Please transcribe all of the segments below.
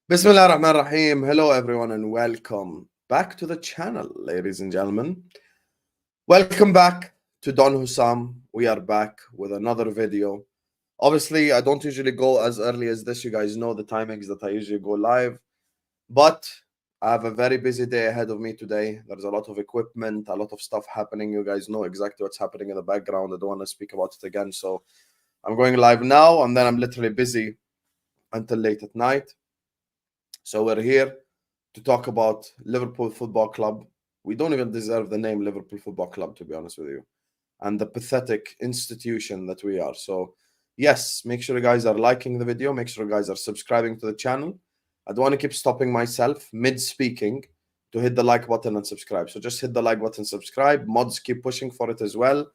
Bismillah ar-Rahman ar-Rahim. Hello everyone and welcome back to the channel, ladies and gentlemen. Welcome back to Don Husam. We are back with another video. Obviously, I don't usually go as early as this. You guys know the timings that I usually go live. But I have a very busy day ahead of me today. There's a lot of equipment, a lot of stuff happening. You guys know exactly what's happening in the background. I don't want to speak about it again. So I'm going live now and then I'm literally busy until late at night. So we're here to talk about Liverpool Football Club. We don't even deserve the name Liverpool Football Club, to be honest with you, and the pathetic institution that we are. So yes, make sure you guys are liking the video. Make sure you guys are subscribing to the channel. I don't want to keep stopping myself mid-speaking to hit the like button and subscribe. So just hit the like button, subscribe. Mods, keep pushing for it as well.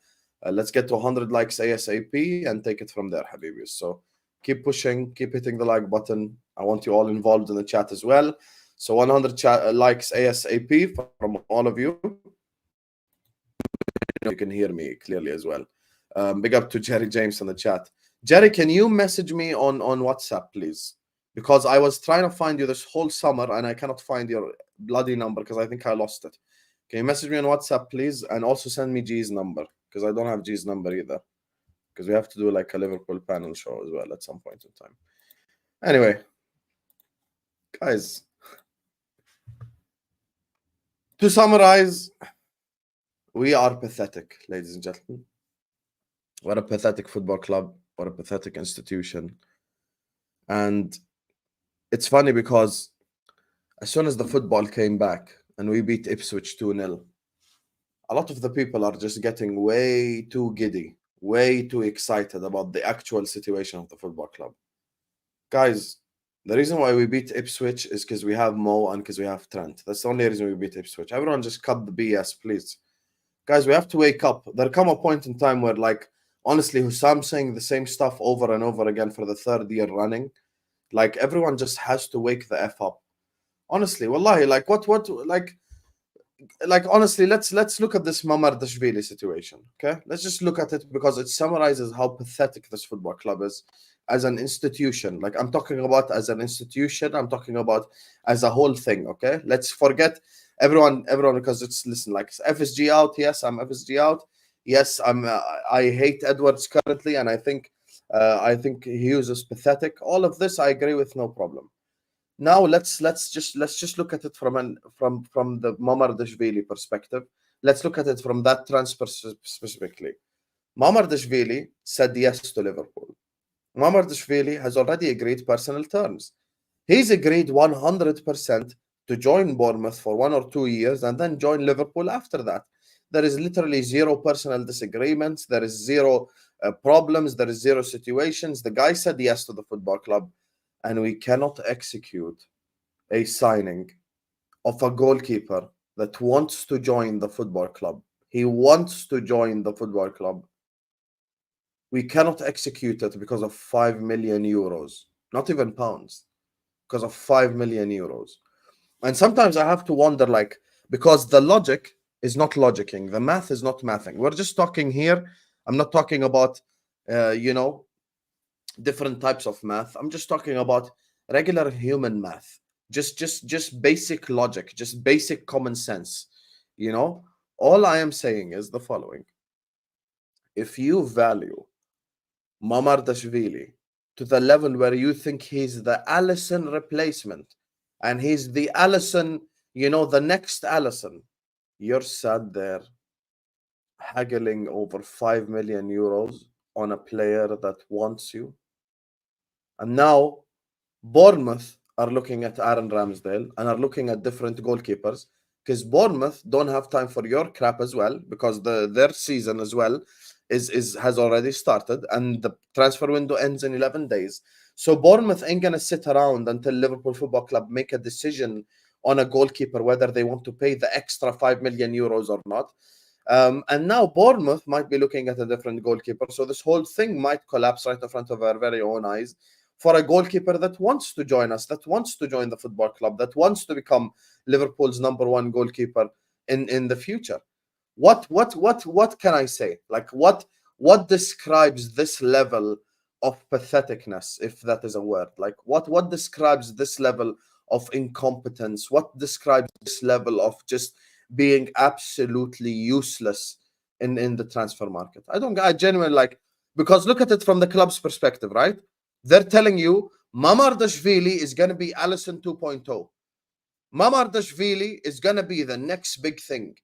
Let's get to 100 likes ASAP and take it from there, Habibis. So keep pushing, keep hitting the like button. I want you all involved in the chat as well. So 100 likes ASAP from all of you. You can hear me clearly as well. Big up to Jerry James in the chat. Jerry, can you message me on WhatsApp, please? Because I was trying to find you this whole summer and I cannot find your bloody number because I think I lost it. Can you message me on WhatsApp, please? And also send me G's number because I don't have G's number either. Because we have to do like a Liverpool panel show as well at some point in time. Anyway, guys, to summarize, we are pathetic, ladies and gentlemen. What a pathetic football club. What a pathetic institution. And it's funny because as soon as the football came back and we beat Ipswich 2-0, a lot of the people are just getting way too giddy, way too excited about the actual situation of the football club. Guys, the reason why we beat Ipswich is because we have Mo and because we have Trent. That's the only reason we beat Ipswich. Everyone just cut the BS, please. Guys, we have to wake up. There come a point in time where, like, honestly, Husam saying the same stuff over and over again for the third year running. Like, everyone just has to wake the F up. Honestly, wallahi, like, honestly, let's look at this Mamardashvilli situation, okay? Let's just look at it because it summarizes how pathetic this football club is as an institution. Like, I'm talking about as an institution, I'm talking about as a whole thing, okay? Let's forget everyone, because it's, listen, like, FSG out, yes, I'm FSG out. Yes, I hate Edwards currently, and I think Hughes is pathetic. All of this I agree with, no problem. Now let's just look at it from the Mamardashvilli perspective. Let's look at it from that transfer specifically. Mamardashvilli said yes to Liverpool. Mamardashvilli has already agreed personal terms. He's agreed 100% to join Bournemouth for 1 or 2 years and then join Liverpool after that. There is literally zero personal disagreements. There is zero problems. There is zero situations. The guy said yes to the football club. And we cannot execute a signing of a goalkeeper that wants to join the football club. He wants to join the football club. We cannot execute it because of 5 million euros, not even pounds, because of 5 million euros. And sometimes I have to wonder, like, because the logic is not logicking, the math is not mathing. We're just talking here. I'm not talking about, different types of math. I'm just talking about regular human math, just basic logic, just basic common sense. All I am saying is the following: if you value Mamardashvilli to the level where you think he's the Allison replacement and he's the Allison, the next Allison, you're sat there haggling over 5 million euros on a player that wants you. And now Bournemouth are looking at Aaron Ramsdale and are looking at different goalkeepers because Bournemouth don't have time for your crap as well, because their season as well has already started and the transfer window ends in 11 days. So Bournemouth ain't going to sit around until Liverpool Football Club make a decision on a goalkeeper, whether they want to pay the extra 5 million euros or not. And now Bournemouth might be looking at a different goalkeeper. So this whole thing might collapse right in front of our very own eyes for a goalkeeper that wants to join us, that wants to join the football club, that wants to become Liverpool's #1 goalkeeper in the future. What can I say? Like, what describes this level of patheticness, if that is a word. Like what describes this level of incompetence? What describes this level of just being absolutely useless in the transfer market? I genuinely like, because look at it from the club's perspective, right? They're telling you Mamardashvilli is going to be Alisson 2.0. Mamardashvilli is going to be the next big thing.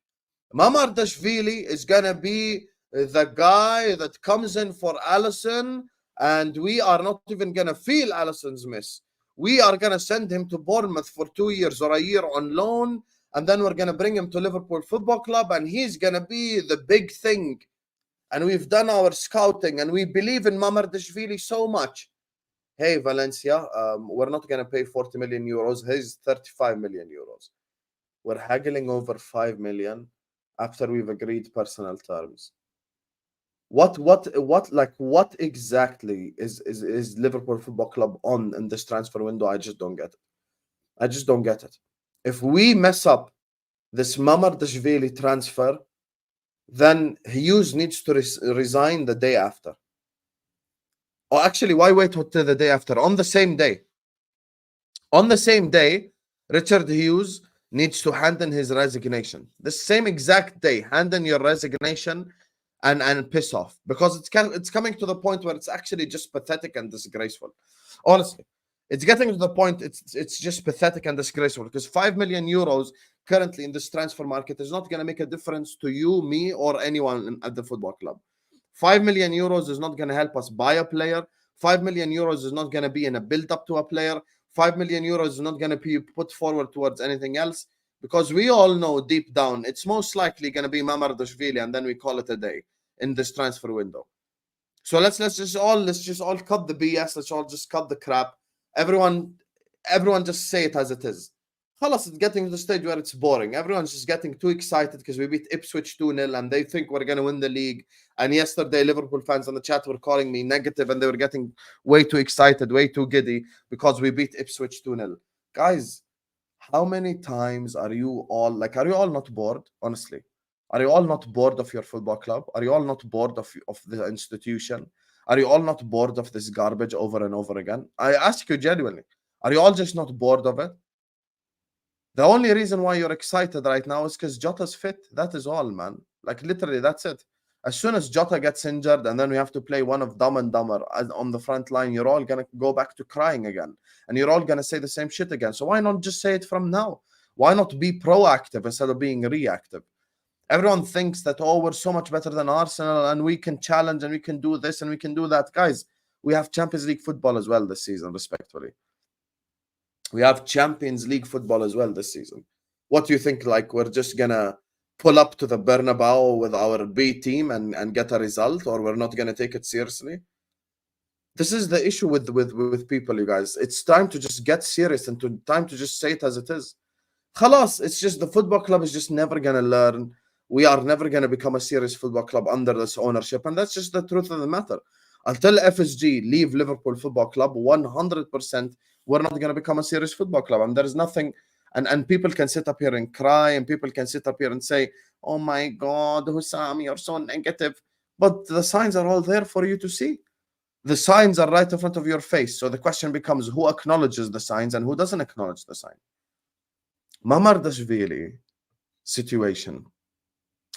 Mamardashvilli is going to be the guy that comes in for Alisson, and we are not even going to feel Alisson's miss. We are going to send him to Bournemouth for 2 years or a year on loan, and then we're going to bring him to Liverpool Football Club, and he's going to be the big thing. And we've done our scouting, and we believe in Mamardashvilli so much. Hey, Valencia, we're not going to pay 40 million euros. Here's 35 million euros. We're haggling over 5 million after we've agreed personal terms. What exactly is Liverpool Football Club on in this transfer window? I just don't get it. If we mess up this Mamardashvilli transfer, then Hughes needs to resign the day after. Or actually, why wait until the day after? On the same day, Richard Hughes needs to hand in his resignation. The same exact day, hand in your resignation and piss off, because it's coming to the point where it's actually just pathetic and disgraceful. Honestly, it's getting to the point it's just pathetic and disgraceful, because 5 million euros currently in this transfer market is not going to make a difference to you, me, or anyone at the football club. 5 million euros is not going to help us buy a player. 5 million euros is not going to be in a build-up to a player. 5 million euros is not going to be put forward towards anything else, because we all know deep down it's most likely going to be Mamardashvilli, and then we call it a day in this transfer window. So let's just all cut the BS. Let's all just cut the crap. Everyone just say it as it is. Khalas, it's getting to the stage where it's boring. Everyone's just getting too excited because we beat Ipswich 2-0 and they think we're going to win the league. And yesterday, Liverpool fans on the chat were calling me negative, and they were getting way too excited, way too giddy because we beat Ipswich 2-0. Guys, how many times are you all not bored? Honestly, are you all not bored of your football club? Are you all not bored of the institution? Are you all not bored of this garbage over and over again? I ask you genuinely, are you all just not bored of it? The only reason why you're excited right now is because Jota's fit. That is all, man. Like, literally, that's it. As soon as Jota gets injured and then we have to play one of Dumb and Dumber on the front line, you're all going to go back to crying again. And you're all going to say the same shit again. So why not just say it from now? Why not be proactive instead of being reactive? Everyone thinks that, oh, we're so much better than Arsenal and we can challenge and we can do this and we can do that. Guys, we have Champions League football as well this season, respectfully. We have Champions League football as well this season. What do you think? Like, we're just going to pull up to the Bernabeu with our B team and get a result, or we're not going to take it seriously? This is the issue with people, you guys. It's time to just get serious and time to just say it as it is. Khalas, it's just the football club is just never going to learn. We are never going to become a serious football club under this ownership. And that's just the truth of the matter. Until FSG leave Liverpool Football Club, 100%, we're not going to become a serious football club. And there's nothing, and people can sit up here and cry, and people can sit up here and say, oh my God, Husam, you're so negative. But the signs are all there for you to see. The signs are right in front of your face. So the question becomes, who acknowledges the signs and who doesn't acknowledge the sign? Mamardashvilli situation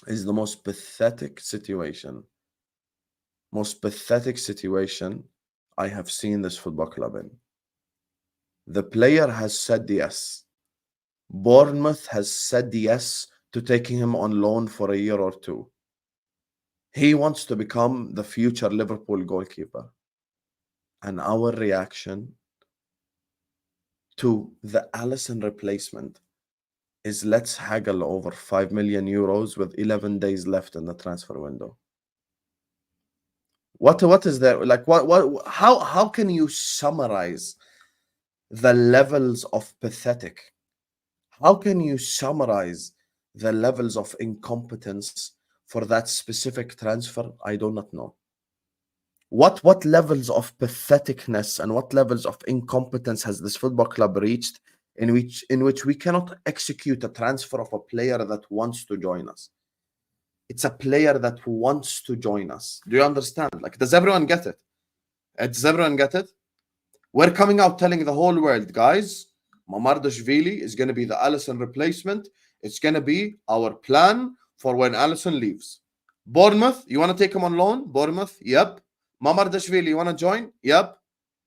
is the most pathetic situation I have seen this football club in. The player has said yes. Bournemouth has said yes to taking him on loan for a year or two. He wants to become the future Liverpool goalkeeper. And our reaction to the Alisson replacement is, let's haggle over 5 million euros with 11 days left in the transfer window. What is there? Like, how can you summarize the levels of pathetic? How can you summarize the levels of incompetence for that specific transfer? I do not know. What levels of patheticness and what levels of incompetence has this football club reached in which we cannot execute a transfer of a player that wants to join us? It's a player that wants to join us. Do you understand? Like, does everyone get it? Does everyone get it? We're coming out telling the whole world, guys, Mamardashvilli is going to be the Alisson replacement. It's going to be our plan for when Alisson leaves. Bournemouth, you want to take him on loan? Bournemouth, yep. Mamardashvilli, you want to join? Yep.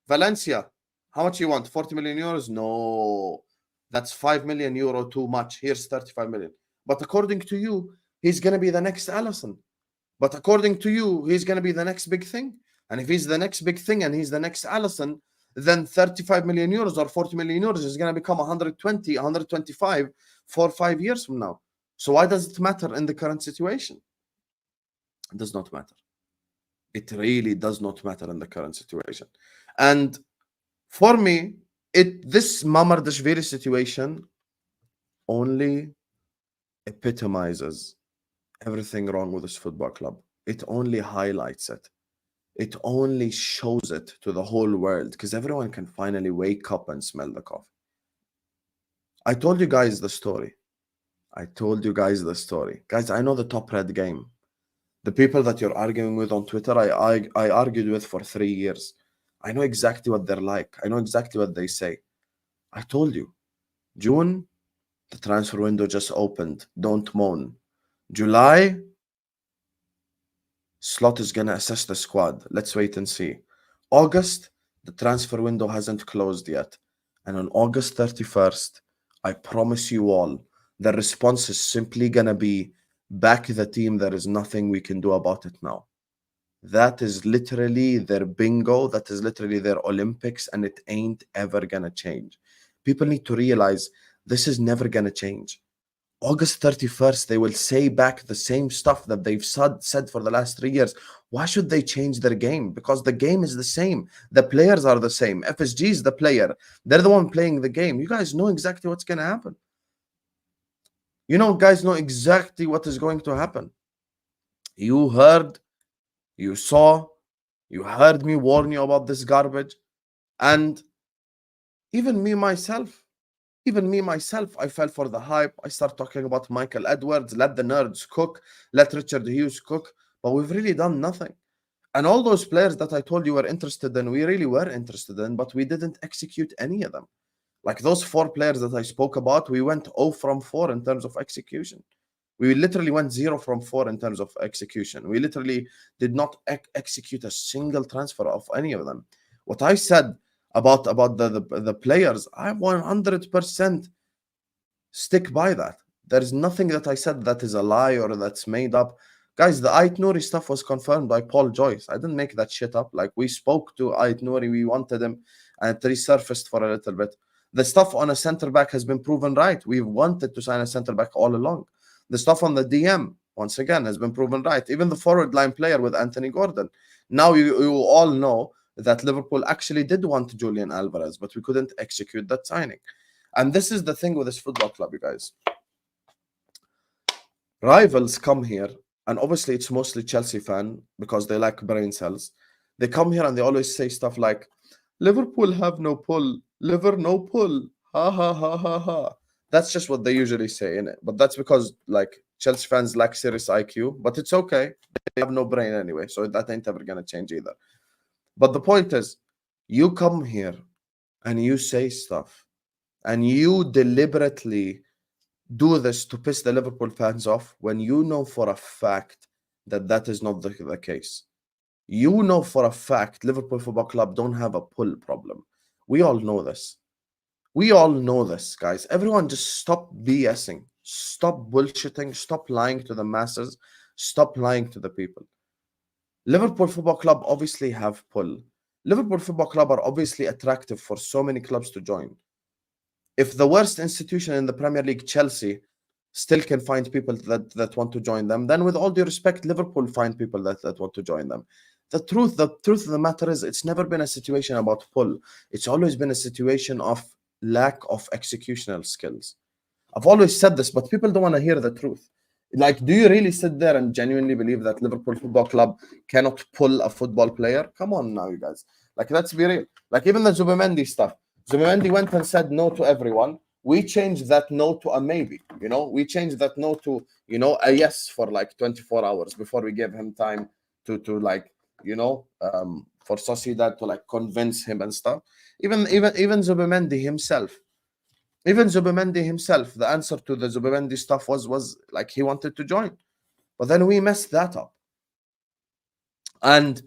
Valencia, how much you want? 40 million euros? No. That's 5 million euro too much. Here's 35 million. But according to you, he's going to be the next Alisson. But according to you, he's going to be the next big thing. And if he's the next big thing and he's the next Alisson, then 35 million euros or 40 million euros is going to become 120, 125 for 5 years from now. So why does it matter in the current situation? It does not matter. It really does not matter in the current situation. And for me, this Mamardashvilli situation only epitomizes everything wrong with this football club. It only highlights it. It only shows it to the whole world because everyone can finally wake up and smell the coffee. I told you guys the story. Guys, I know the top red game. The people that you're arguing with on Twitter, I argued with for 3 years. I know exactly what they're like. I know exactly what they say. I told you. June, the transfer window just opened. Don't moan. July, Slot is going to assess the squad. Let's wait and see. August, the transfer window hasn't closed yet. And on August 31st, I promise you all, the response is simply going to be, back the team, there is nothing we can do about it now. That is literally their bingo. That is literally their Olympics, and it ain't ever going to change. People need to realize this is never going to change. August 31st, they will say back the same stuff that they've said for the last 3 years. Why should they change their game? Because the game is the same. The players are the same. FSG is the player. They're the one playing the game. You guys know exactly what's going to happen. You guys know exactly what is going to happen. You heard, you saw, you heard me warn you about this garbage. And even me myself, I fell for the hype. I start talking about Michael Edwards, let the nerds cook, let Richard Hughes cook, but we've really done nothing. And all those players that I told you were interested in, we really were interested in, but we didn't execute any of them. Like those 4 players that I spoke about, we went 0 from 4 in terms of execution. We literally went 0 from 4 in terms of execution. We literally did not execute a single transfer of any of them. What I said about the players, I 100% stick by that. There is nothing that I said that is a lie or that's made up. Guys, the Ait Nouri stuff was confirmed by Paul Joyce. I didn't make that shit up. Like, we spoke to Ait Nouri, we wanted him, and it resurfaced for a little bit. The stuff on a center back has been proven right. We've wanted to sign a center back all along. The stuff on the DM, once again, has been proven right. Even the forward line player with Anthony Gordon. Now you all know that Liverpool actually did want Julian Alvarez, but we couldn't execute that signing. And this is the thing with this football club, you guys. Rivals come here, and obviously it's mostly Chelsea fan because they like brain cells. They come here and they always say stuff like, Liverpool have no pull, Liver no pull, ha ha ha ha ha. That's just what they usually say, innit? But that's because like Chelsea fans lack serious IQ, but it's okay. They have no brain anyway, so that ain't ever gonna change either. But the point is, you come here and you say stuff and you deliberately do this to piss the Liverpool fans off when you know for a fact that that is not the case. You know for a fact Liverpool Football Club don't have a pull problem. We all know this. We all know this, guys. Everyone just stop BSing. Stop bullshitting. Stop lying to the masses. Stop lying to the people. Liverpool Football Club obviously have pull. Liverpool Football Club are obviously attractive for so many clubs to join. If the worst institution in the Premier League, Chelsea, still can find people that want to join them, then with all due respect, Liverpool find people that want to join them. The truth of the matter is, it's never been a situation about pull. It's always been a situation of lack of executional skills. I've always said this, but people don't want to hear the truth. Like, do you really sit there and genuinely believe that Liverpool Football Club cannot pull a football player? Come on now, you guys. Like, let's be real. Like, even the Zubimendi stuff. Zubimendi went and said no to everyone. We changed that no to a maybe. We changed that no to, a yes for like 24 hours before we gave him time to like for Sociedad to like convince him and stuff. Even Zubimendi himself. Even Zubimendi himself, the answer to the Zubimendi stuff was like he wanted to join. But then we messed that up. And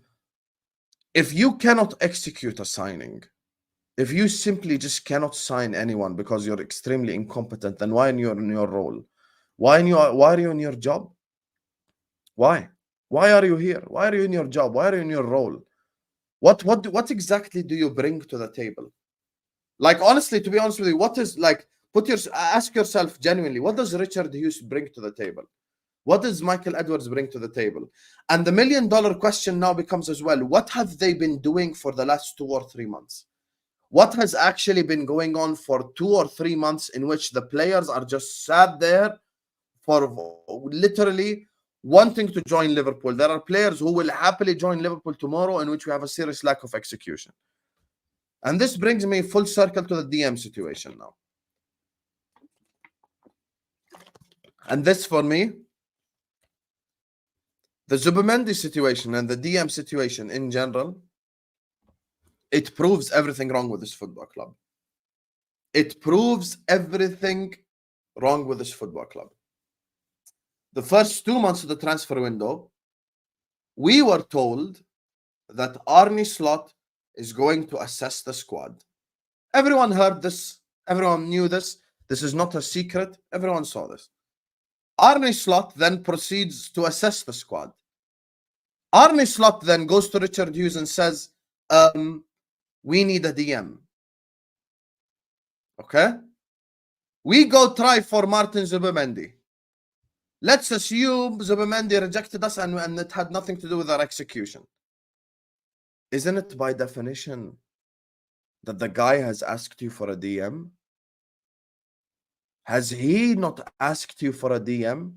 if you cannot execute a signing, if you simply just cannot sign anyone because you're extremely incompetent, then why are you in your role? Why are you in your job? Why? Why are you here? Why are you in your job? Why are you in your role? What exactly do you bring to the table? Like, honestly, to be honest with you, what is like, ask yourself genuinely, what does Richard Hughes bring to the table? What does Michael Edwards bring to the table? And the $1 million question now becomes as well, what have they been doing for the last 2 or 3 months? What has actually been going on for 2 or 3 months in which the players are just sat there for literally wanting to join Liverpool? There are players who will happily join Liverpool tomorrow, in which we have a serious lack of execution. And this brings me full circle to the DM situation now. And this, for me, the Zubimendi situation and the DM situation in general, it proves everything wrong with this football club. It proves everything wrong with this football club. The first 2 months of the transfer window, we were told that Arne Slot is going to assess the squad. Everyone heard this. Everyone knew this. This is not a secret. Everyone saw this. Arne Slot then proceeds to assess the squad. Arne Slot then goes to Richard Hughes and says, we need a DM. Okay? We go try for Martin Zubimendi. Let's assume Zubimendi rejected us and it had nothing to do with our execution. Isn't it by definition that the guy has asked you for a DM? Has he not asked you for a DM?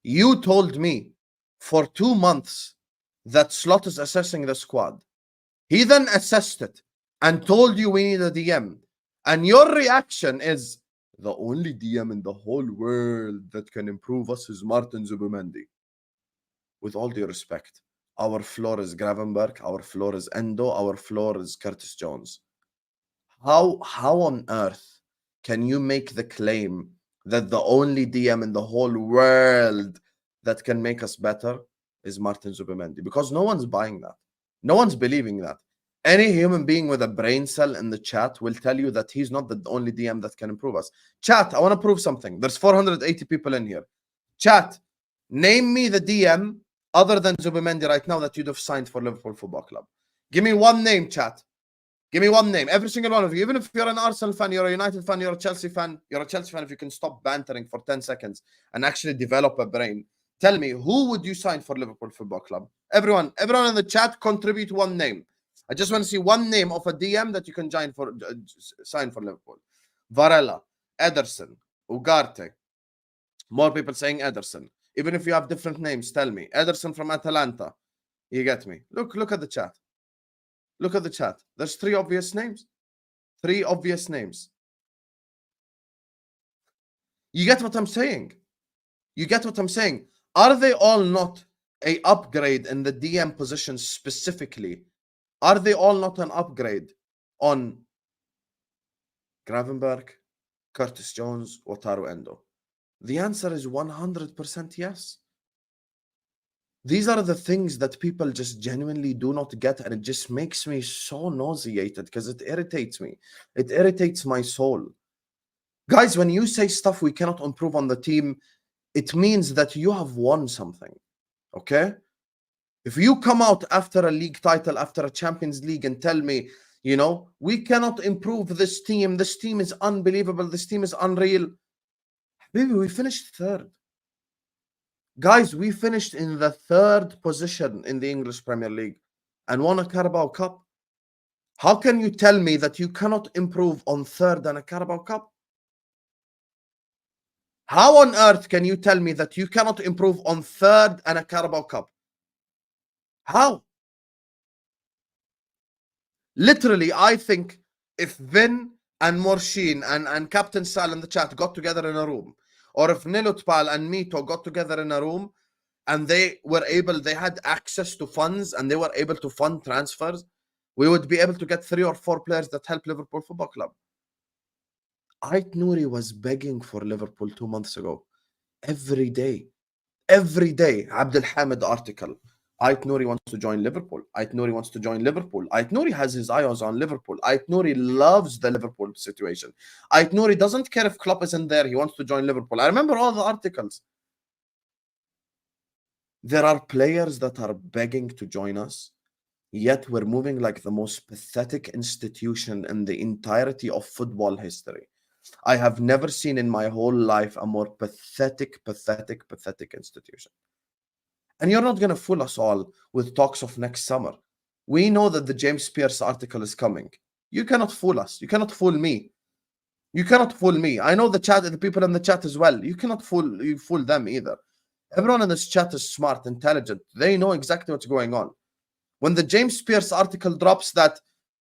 You told me for 2 months that Slot is assessing the squad. He then assessed it and told you we need a DM. And your reaction is, the only DM in the whole world that can improve us is Martin Zubimendi. With all due respect, our floor is Gravenberg, our floor is Endo, our floor is Curtis Jones. How on earth can you make the claim that the only DM in the whole world that can make us better is Martin Zubimendi? Because no one's buying that. No one's believing that. Any human being with a brain cell in the chat will tell you that he's not the only DM that can improve us. Chat, I want to prove something. There's 480 people in here. Chat, name me the DM other than Zubimendi right now that you'd have signed for Liverpool Football Club. Give me one name, chat. Give me one name. Every single one of you. Even if you're an Arsenal fan, you're a United fan, you're a Chelsea fan. You're a Chelsea fan if you can stop bantering for 10 seconds and actually develop a brain. Tell me, who would you sign for Liverpool Football Club? Everyone in the chat, contribute one name. I just want to see one name of a DM that you can sign for Liverpool. Varela, Ederson, Ugarte. More people saying Ederson. Even if you have different names, tell me. Ederson from Atalanta. You get me? Look at the chat. Look at the chat. There's 3 obvious names. 3 obvious names. You get what I'm saying? You get what I'm saying? Are they all not an upgrade in the DM position specifically? Are they all not an upgrade on Gravenberg, Curtis Jones, Wataru Endo? The answer is 100% yes. These are the things that people just genuinely do not get, and it just makes me so nauseated because it irritates me. It irritates my soul. Guys, when you say stuff we cannot improve on the team, it means that you have won something, okay? If you come out after a league title, after a Champions League and tell me, we cannot improve this team is unbelievable, this team is unreal. Maybe we finished 3rd. Guys, we finished in the 3rd position in the English Premier League and won a Carabao Cup. How can you tell me that you cannot improve on 3rd and a Carabao Cup? How on earth can you tell me that you cannot improve on 3rd and a Carabao Cup? How? Literally, I think if Vin and Morshin and Captain Sal in the chat got together in a room, or if Nilutpal and Mito got together in a room, and they had access to funds, and they were able to fund transfers, we would be able to get 3 or 4 players that help Liverpool Football Club. Ait Nouri was begging for Liverpool 2 months ago. Every day, Abdul Hamid article. Ait Nouri wants to join Liverpool. Ait Nouri wants to join Liverpool. Ait Nouri has his eyes on Liverpool. Ait Nouri loves the Liverpool situation. Ait Nouri doesn't care if Klopp isn't there. He wants to join Liverpool. I remember all the articles. There are players that are begging to join us, yet we're moving like the most pathetic institution in the entirety of football history. I have never seen in my whole life a more pathetic institution. And you're not going to fool us all with talks of next summer. We know that the James Pierce article is coming. You cannot fool us. You cannot fool me. You cannot fool me. I know the people in the chat as well. You cannot fool them either. Everyone in this chat is smart, intelligent. They know exactly what's going on. When the James Pierce article drops that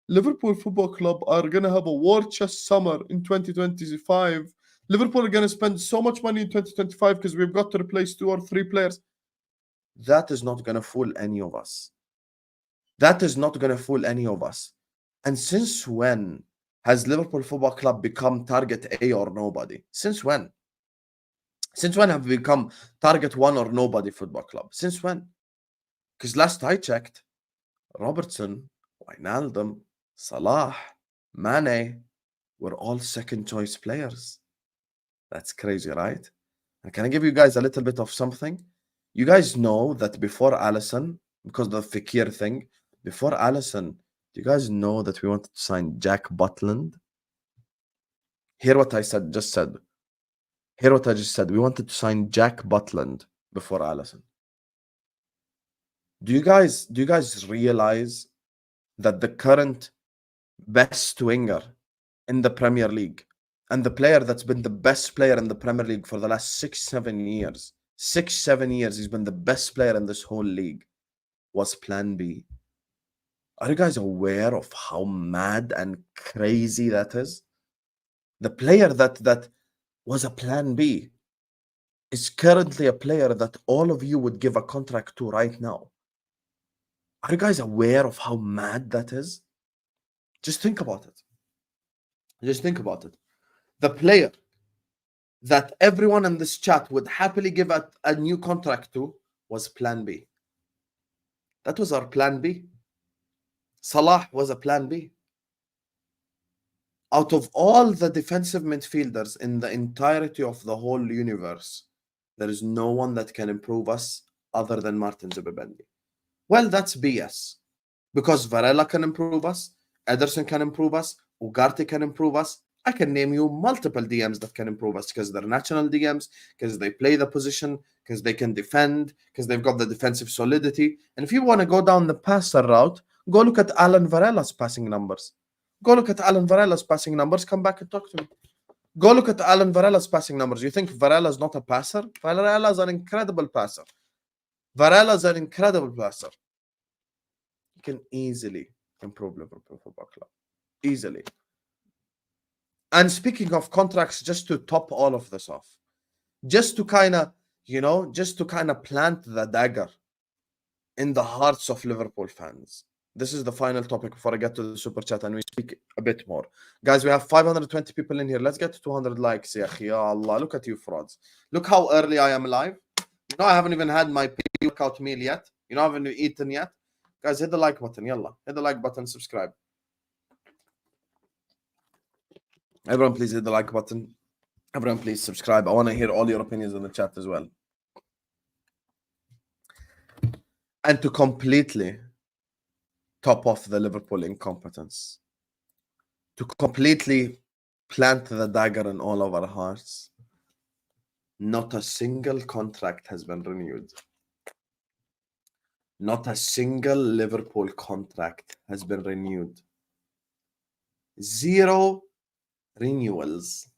Liverpool Football Club are going to have a war chest summer in 2025, Liverpool are going to spend so much money in 2025 because we've got to replace 2 or 3 players. That is not going to fool any of us. That is not going to fool any of us. And since when has Liverpool Football Club become target A or nobody? Since when? Since when have we become target one or nobody football club? Since when? Because last I checked, Robertson, Wijnaldum, Salah, Mane were all second choice players. That's crazy, right? And can I give you guys a little bit of something? You guys know that before Alisson, because of the Fekir thing, before Alisson, do you guys know that we wanted to sign Jack Butland? Hear what I just said. Hear what I just said. We wanted to sign Jack Butland before Alisson. Do you guys realize that the current best winger in the Premier League and the player that's been the best player in the Premier League for the last 6-7 years, 6-7 years, he's been the best player in this whole league, was Plan B? Are you guys aware of how mad and crazy that is? The player that was a Plan B is currently a player that all of you would give a contract to right now. Are you guys aware of how mad that is? Just think about it. Just think about it. The player that everyone in this chat would happily give a new contract to was Plan B. That was our Plan B. Salah was a Plan B. Out of all the defensive midfielders in the entirety of the whole universe, there is no one that can improve us other than Martin Zubimendi. Well, that's BS. Because Varela can improve us, Ederson can improve us, Ugarte can improve us. I can name you multiple DMs that can improve us because they're national DMs, because they play the position, because they can defend, because they've got the defensive solidity. And if you want to go down the passer route, go look at Alan Varela's passing numbers. Go look at Alan Varela's passing numbers. Come back and talk to me. Go look at Alan Varela's passing numbers. You think Varela's not a passer? Varela's an incredible passer. Varela's an incredible passer. You can easily improve Liverpool Football Club. Easily. And speaking of contracts, just to top all of this off, just to kind of plant the dagger in the hearts of Liverpool fans. This is the final topic before I get to the super chat and we speak a bit more. Guys, we have 520 people in here. Let's get to 200 likes. Ya Allah, look at you frauds. Look how early I am live. You know, I haven't even had my pre-workout meal yet. You know, I haven't eaten yet. Guys, hit the like button. Yalla. Hit the like button, subscribe. Everyone, please hit the like button. Everyone, please subscribe. I want to hear all your opinions in the chat as well. And to completely top off the Liverpool incompetence, to completely plant the dagger in all of our hearts, not a single contract has been renewed. Not a single Liverpool contract has been renewed. 0 renewals.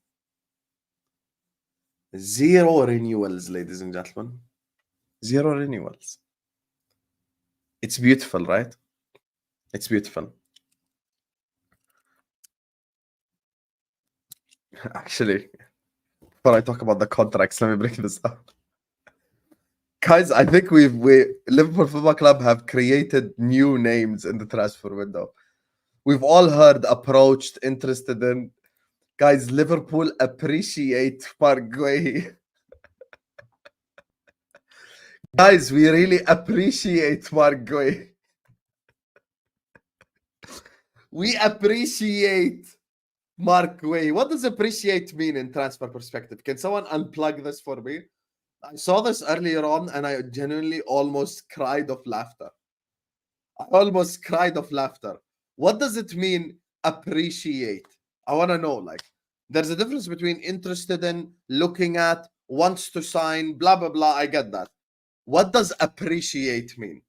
0 renewals, ladies and gentlemen. 0 renewals. It's beautiful, right? It's beautiful. Actually, before I talk about the contracts, let me break this up. Guys, I think we Liverpool Football Club have created new names in the transfer window. We've all heard approached, interested in. Guys, Liverpool appreciate Paraguay. Guys, we really appreciate Paraguay. We appreciate Markway. What does appreciate mean in transfer perspective? Can someone unplug this for me? I saw this earlier on and I genuinely almost cried of laughter. I almost cried of laughter. What does it mean, appreciate? I want to know. Like, there's a difference between interested in, looking at, wants to sign, blah, blah, blah. I get that. What does appreciate mean?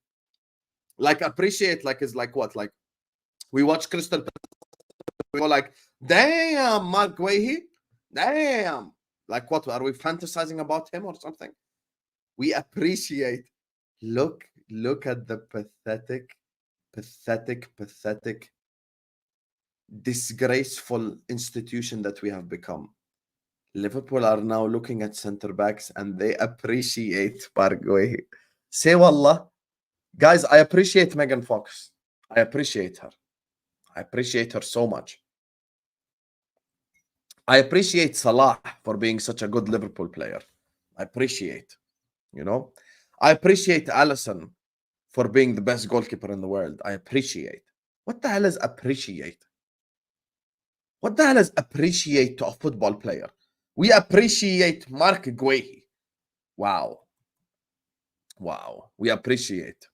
Like, appreciate, like, is like what? Like, we watch Crystal Palace, we go like, damn, Mark Guehi, damn. Like, what? Are we fantasizing about him or something? We appreciate. Look at the pathetic, disgraceful institution that we have become. Liverpool are now looking at centre backs and they appreciate Paraguay. Say wallah. Guys, I appreciate Megan Fox. I appreciate her. I appreciate her so much. I appreciate Salah for being such a good Liverpool player. I appreciate, you know. I appreciate Alisson for being the best goalkeeper in the world. I appreciate. What the hell is appreciate? What the hell is appreciate to a football player? We appreciate Mark Guehi. Wow. Wow. We appreciate.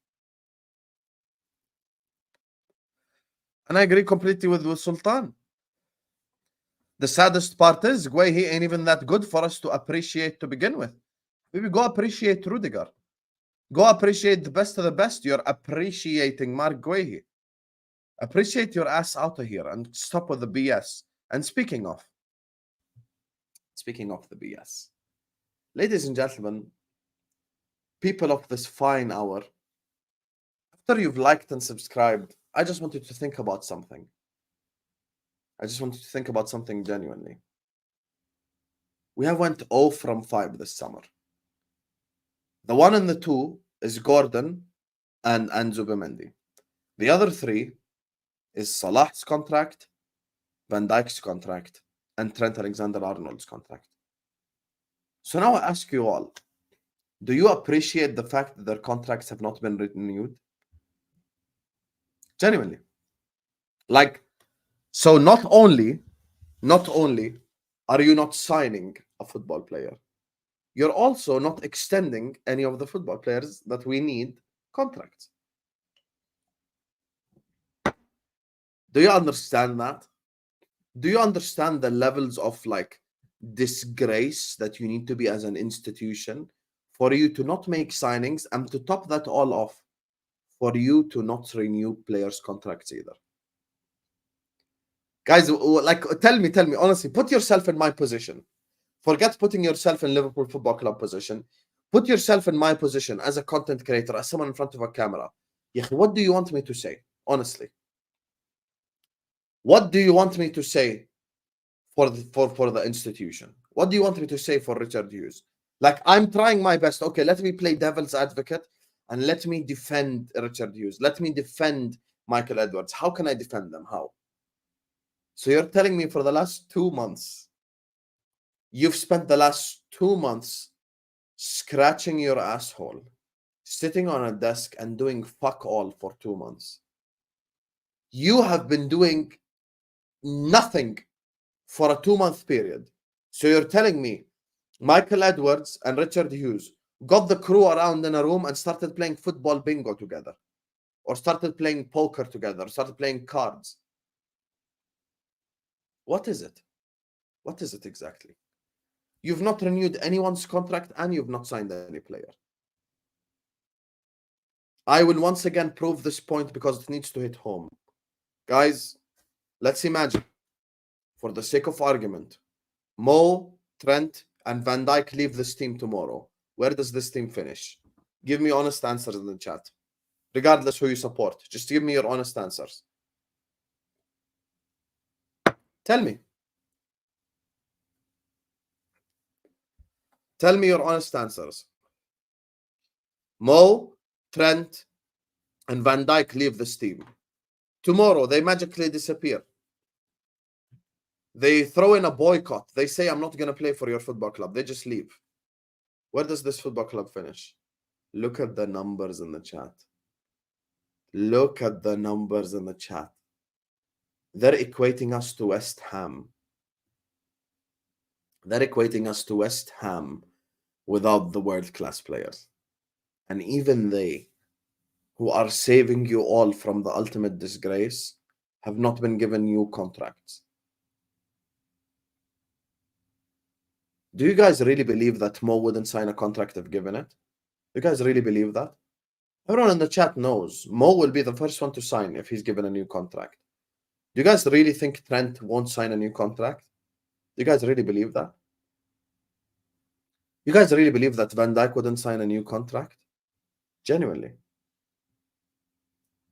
And I agree completely with Sultan. The saddest part is Guehi ain't even that good for us to appreciate to begin with. Maybe go appreciate Rudiger. Go appreciate the best of the best. You're appreciating Mark Guehi. Appreciate your ass out of here and stop with the BS. And speaking of the BS, ladies and gentlemen, people of this fine hour, after you've liked and subscribed, I just want you to think about something. I just want you to think about something genuinely. We have went 0 from 5 this summer. The 1 and the 2 is Gordon and Zubimendi. The other 3 is Salah's contract, Van Dijk's contract, and Trent Alexander-Arnold's contract. So now I ask you all, do you appreciate the fact that their contracts have not been renewed? Genuinely. Like, so not only are you not signing a football player, you're also not extending any of the football players that we need contracts. Do you understand that? Do you understand the levels of like disgrace that you need to be as an institution for you to not make signings, and to top that all off, for you to not renew players' contracts either? Guys, like, tell me, honestly, put yourself in my position. Forget putting yourself in Liverpool Football Club position. Put yourself in my position as a content creator, as someone in front of a camera. What do you want me to say? Honestly. What do you want me to say for the institution? What do you want me to say for Richard Hughes? Like, I'm trying my best. Okay, let me play devil's advocate and let me defend Richard Hughes. Let me defend Michael Edwards. How can I defend them? How? So you're telling me for the last 2 months, you've spent the last 2 months scratching your asshole, sitting on a desk and doing fuck all for 2 months. You have been doing nothing for a 2-month period. So you're telling me Michael Edwards and Richard Hughes got the crew around in a room and started playing football bingo together, or started playing poker together, or started playing cards. What is it? What is it exactly? You've not renewed anyone's contract and you've not signed any player. I will once again prove this point because it needs to hit home. Guys, let's imagine, for the sake of argument, Mo, Trent, and Van Dijk leave this team tomorrow. Where does this team finish? Give me honest answers in the chat. Regardless who you support, just give me your honest answers. Tell me. Tell me your honest answers. Mo, Trent, and Van Dijk leave this team. Tomorrow, they magically disappear. They throw in a boycott. They say, I'm not going to play for your football club. They just leave. Where does this football club finish? Look at the numbers in the chat. Look at the numbers in the chat. They're equating us to West Ham. They're equating us to West Ham without the world-class players. And even they, who are saving you all from the ultimate disgrace, have not been given new contracts. Do you guys really believe that Mo wouldn't sign a contract if given it? Do you guys really believe that? Everyone in the chat knows Mo will be the first one to sign if he's given a new contract. Do you guys really think Trent won't sign a new contract? Do you guys really believe that? You guys really believe that Van Dijk wouldn't sign a new contract? Genuinely.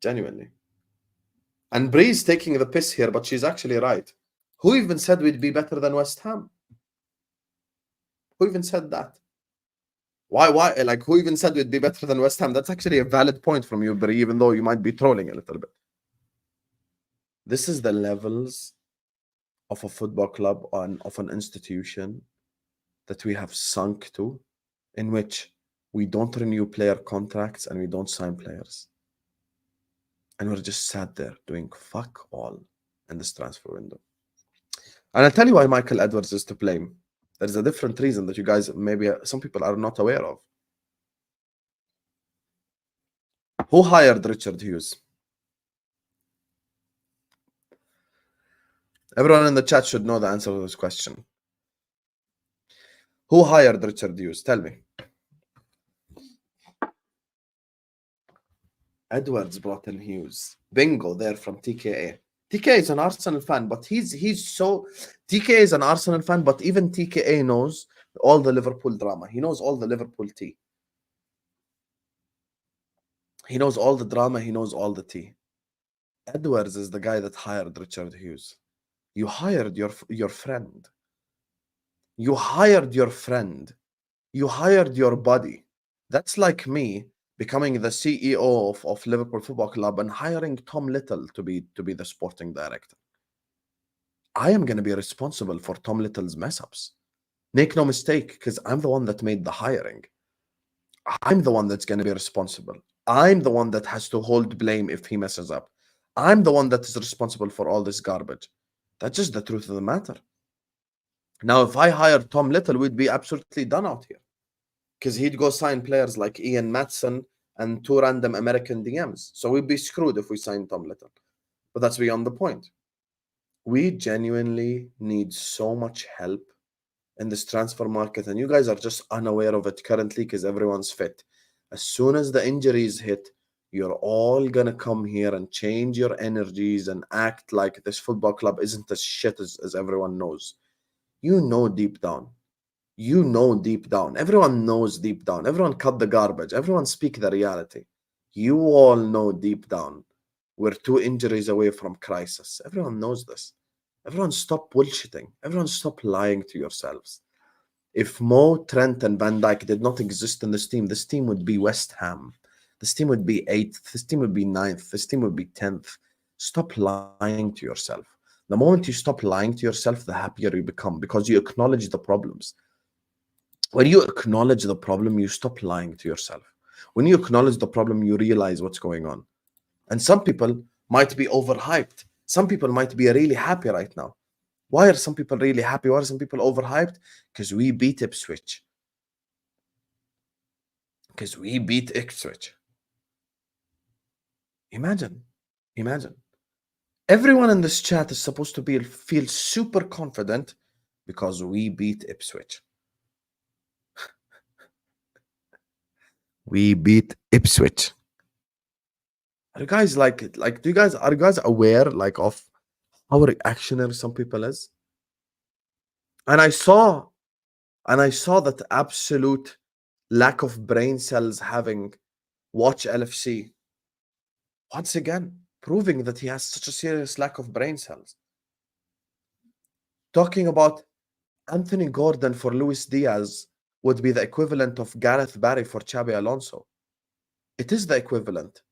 Genuinely. And Bree's taking the piss here, but she's actually right. Who even said we'd be better than West Ham? Who even said that? Why? Like, who even said we'd be better than West Ham? That's actually a valid point from you, Bree, even though you might be trolling a little bit. This is the levels of a football club and of an institution that we have sunk to, in which we don't renew player contracts and we don't sign players. And we're just sat there doing fuck all in this transfer window. And I'll tell you why Michael Edwards is to blame. There's a different reason that you guys, maybe some people are not aware of. Who hired Richard Hughes? Everyone in the chat should know the answer to this question. Who hired Richard Hughes? Tell me. Edwards brought in Hughes. Bingo there from TKA. TKA is an Arsenal fan, but he's so... TKA is an Arsenal fan, but even TKA knows all the Liverpool drama. He knows all the Liverpool tea. He knows all the drama. He knows all the tea. Edwards is the guy that hired Richard Hughes. You hired your friend. You hired your friend. You hired your buddy. That's like me becoming the CEO of Liverpool Football Club and hiring Tom Little to be the sporting director. I am going to be responsible for Tom Little's mess-ups. Make no mistake, because I'm the one that made the hiring. I'm the one that's going to be responsible. I'm the one that has to hold blame if he messes up. I'm the one that is responsible for all this garbage. That's just the truth of the matter. Now, if I hired Tom Little, we'd be absolutely done out here. Because he'd go sign players like Ian Matson and 2 random American DMs. So we'd be screwed if we signed Tom Little. But that's beyond the point. We genuinely need so much help in this transfer market. And you guys are just unaware of it currently because everyone's fit. As soon as the injuries hit, you're all going to come here and change your energies and act like this football club isn't as shit as everyone knows. You know deep down. You know deep down. Everyone knows deep down. Everyone cut the garbage. Everyone speak the reality. You all know deep down we're 2 injuries away from crisis. Everyone knows this. Everyone stop bullshitting. Everyone stop lying to yourselves. If Mo, Trent, and Van Dijk did not exist in this team would be West Ham. This team would be 8th. This team would be 9th. This team would be 10th. Stop lying to yourself. The moment you stop lying to yourself, the happier you become because you acknowledge the problems. When you acknowledge the problem, you stop lying to yourself. When you acknowledge the problem, you realize what's going on. And some people might be overhyped. Some people might be really happy right now. Why are some people really happy? Why are some people overhyped? Because we beat Ipswich. Because we beat Ipswich. Imagine. Everyone in this chat is supposed to feel super confident because we beat Ipswich. We beat Ipswich. Are you guys are you guys aware of how reactionary some people is? And I saw that absolute lack of brain cells having watch LFC once again, proving that he has such a serious lack of brain cells. Talking about Anthony Gordon for Luis Diaz would be the equivalent of Gareth Barry for Xabi Alonso. It is the equivalent.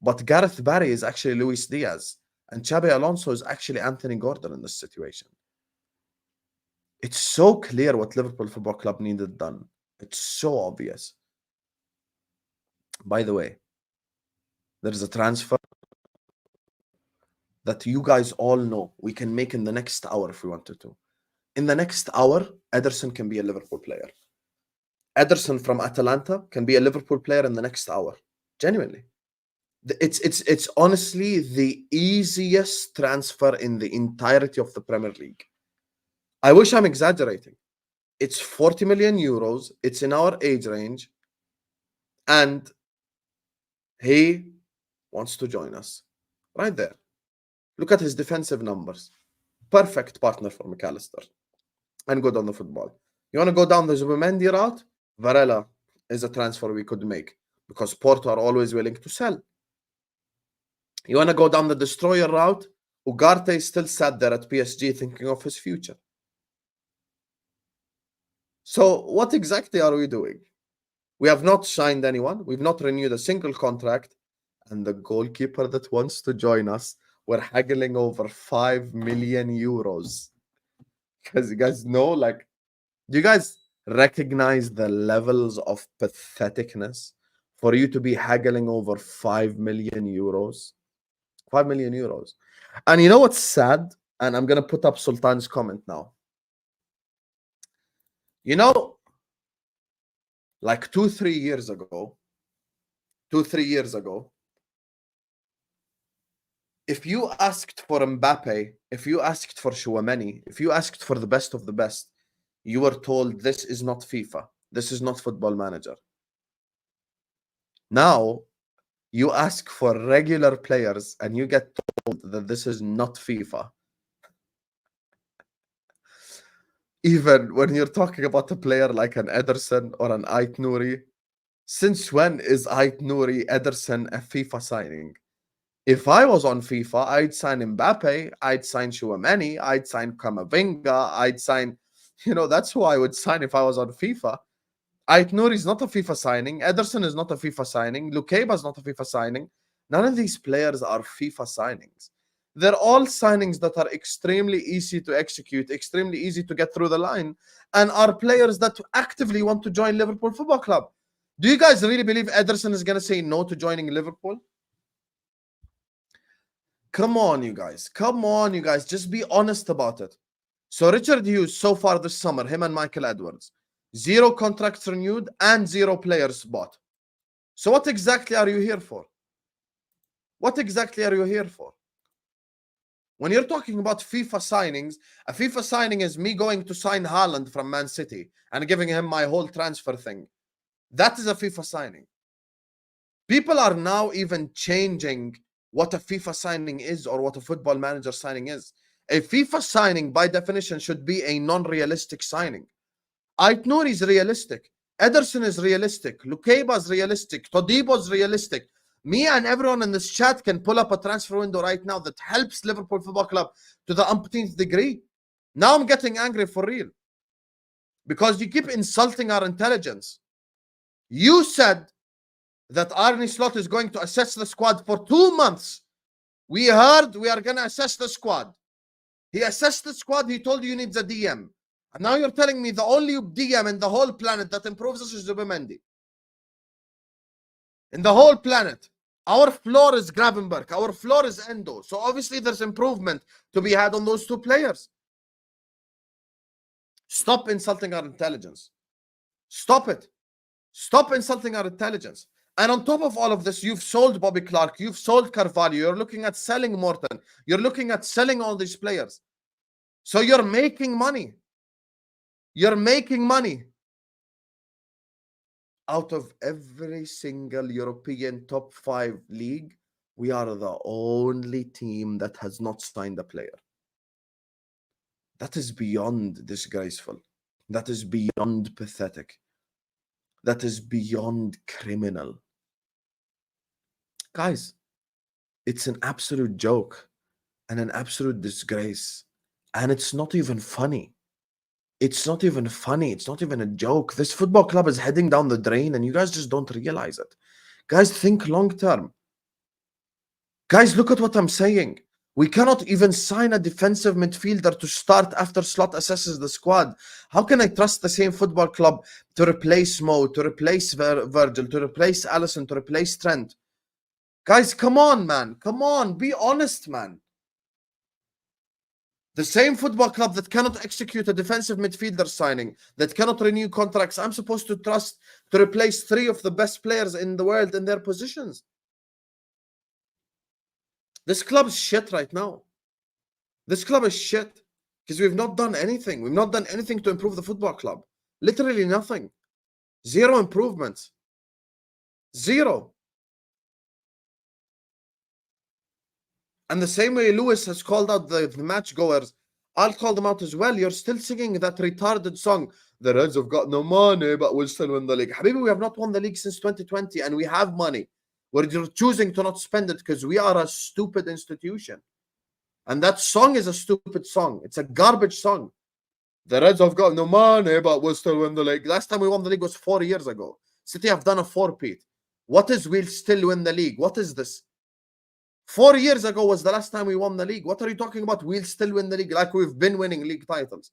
But Gareth Barry is actually Luis Diaz. And Xabi Alonso is actually Anthony Gordon in this situation. It's so clear what Liverpool Football Club needed done. It's so obvious. By the way, there is a transfer that you guys all know we can make in the next hour if we wanted to. In the next hour, Ederson can be a Liverpool player. Ederson from Atalanta can be a Liverpool player in the next hour. Genuinely. It's honestly the easiest transfer in the entirety of the Premier League. I wish I'm exaggerating. It's 40 million euros. It's in our age range. And he wants to join us. Right there. Look at his defensive numbers. Perfect partner for McAllister. And good on the football. You want to go down the Zubimendi route? Varela is a transfer we could make because Porto are always willing to sell. You want to go down the destroyer route? Ugarte is still sat there at PSG thinking of his future. So what exactly are we doing? We have not signed anyone. We've not renewed a single contract. And the goalkeeper that wants to join us, we're haggling over 5 million euros. Because you guys know, like, do you guys recognize the levels of patheticness for you to be haggling over 5 million euros? 5 million euros. And you know what's sad? And I'm going to put up Sultan's comment now. You know, like 2-3 years ago, if you asked for Mbappe, if you asked for Chouameni, if you asked for the best of the best, you were told this is not FIFA. This is not Football Manager. Now, you ask for regular players and you get told that this is not FIFA. Even when you're talking about a player like an Ederson or an Ait Nouri, since when is Ait Nouri Ederson a FIFA signing? If I was on FIFA, I'd sign Mbappe, I'd sign Chouameni, I'd sign Kamavinga, I'd sign, that's who I would sign if I was on FIFA. Ait Nouri is not a FIFA signing. Ederson is not a FIFA signing. Lukeba is not a FIFA signing. None of these players are FIFA signings. They're all signings that are extremely easy to execute, extremely easy to get through the line, and are players that actively want to join Liverpool Football Club. Do you guys really believe Ederson is going to say no to joining Liverpool? Come on, you guys. Come on, you guys. Just be honest about it. So Richard Hughes, so far this summer, him and Michael Edwards, 0 contracts renewed and 0 players bought. So what exactly are you here for? What exactly are you here for? When you're talking about FIFA signings, a FIFA signing is me going to sign Haaland from Man City and giving him my whole transfer thing. That is a FIFA signing. People are now even changing what a FIFA signing is or what a Football Manager signing is. A FIFA signing, by definition, should be a non-realistic signing. Ait Nouri is realistic. Ederson is realistic. Lukeba is realistic. Todibo is realistic. Me and everyone in this chat can pull up a transfer window right now that helps Liverpool Football Club to the umpteenth degree. Now I'm getting angry for real. Because you keep insulting our intelligence. You said that Arne Slot is going to assess the squad for 2 months. We heard we are going to assess the squad. He assessed the squad. He told you needs a DM. And now you're telling me the only DM in the whole planet that improves us is Zubimendi. In the whole planet. Our floor is Gravenberg. Our floor is Endo. So obviously there's improvement to be had on those 2 players. Stop insulting our intelligence. Stop it. Stop insulting our intelligence. And on top of all of this, you've sold Bobby Clark. You've sold Carvalho. You're looking at selling Morton. You're looking at selling all these players. So you're making money. You're making money. Out of every single European top 5 league, we are the only team that has not signed a player. That is beyond disgraceful. That is beyond pathetic. That is beyond criminal. Guys, it's an absolute joke and an absolute disgrace. And it's not even funny. It's not even funny. It's not even a joke. This football club is heading down the drain and you guys just don't realize it. Guys, think long term. Guys, look at what I'm saying. We cannot even sign a defensive midfielder to start after Slot assesses the squad. How can I trust the same football club to replace Mo, to replace Virgil, to replace Allison, to replace Trent? Guys, come on, man. Come on. Be honest, man. The same football club that cannot execute a defensive midfielder signing, that cannot renew contracts, I'm supposed to trust to replace 3 of the best players in the world in their positions. This club is shit right now. This club is shit because we've not done anything. We've not done anything to improve the football club. Literally nothing. 0 improvements. 0. And the same way Lewis has called out the match goers, I'll call them out as well. You're still singing that retarded song. The Reds have got no money, but we'll still win the league. Habibi, we have not won the league since 2020 and we have money. We're choosing to not spend it because we are a stupid institution. And that song is a stupid song. It's a garbage song. The Reds have got no money, but we'll still win the league. Last time we won the league was 4 years ago. City have done a 4-peat. What is we'll still win the league? What is this? 4 years ago was the last time we won the league. What are you talking about? We'll still win the league like we've been winning league titles.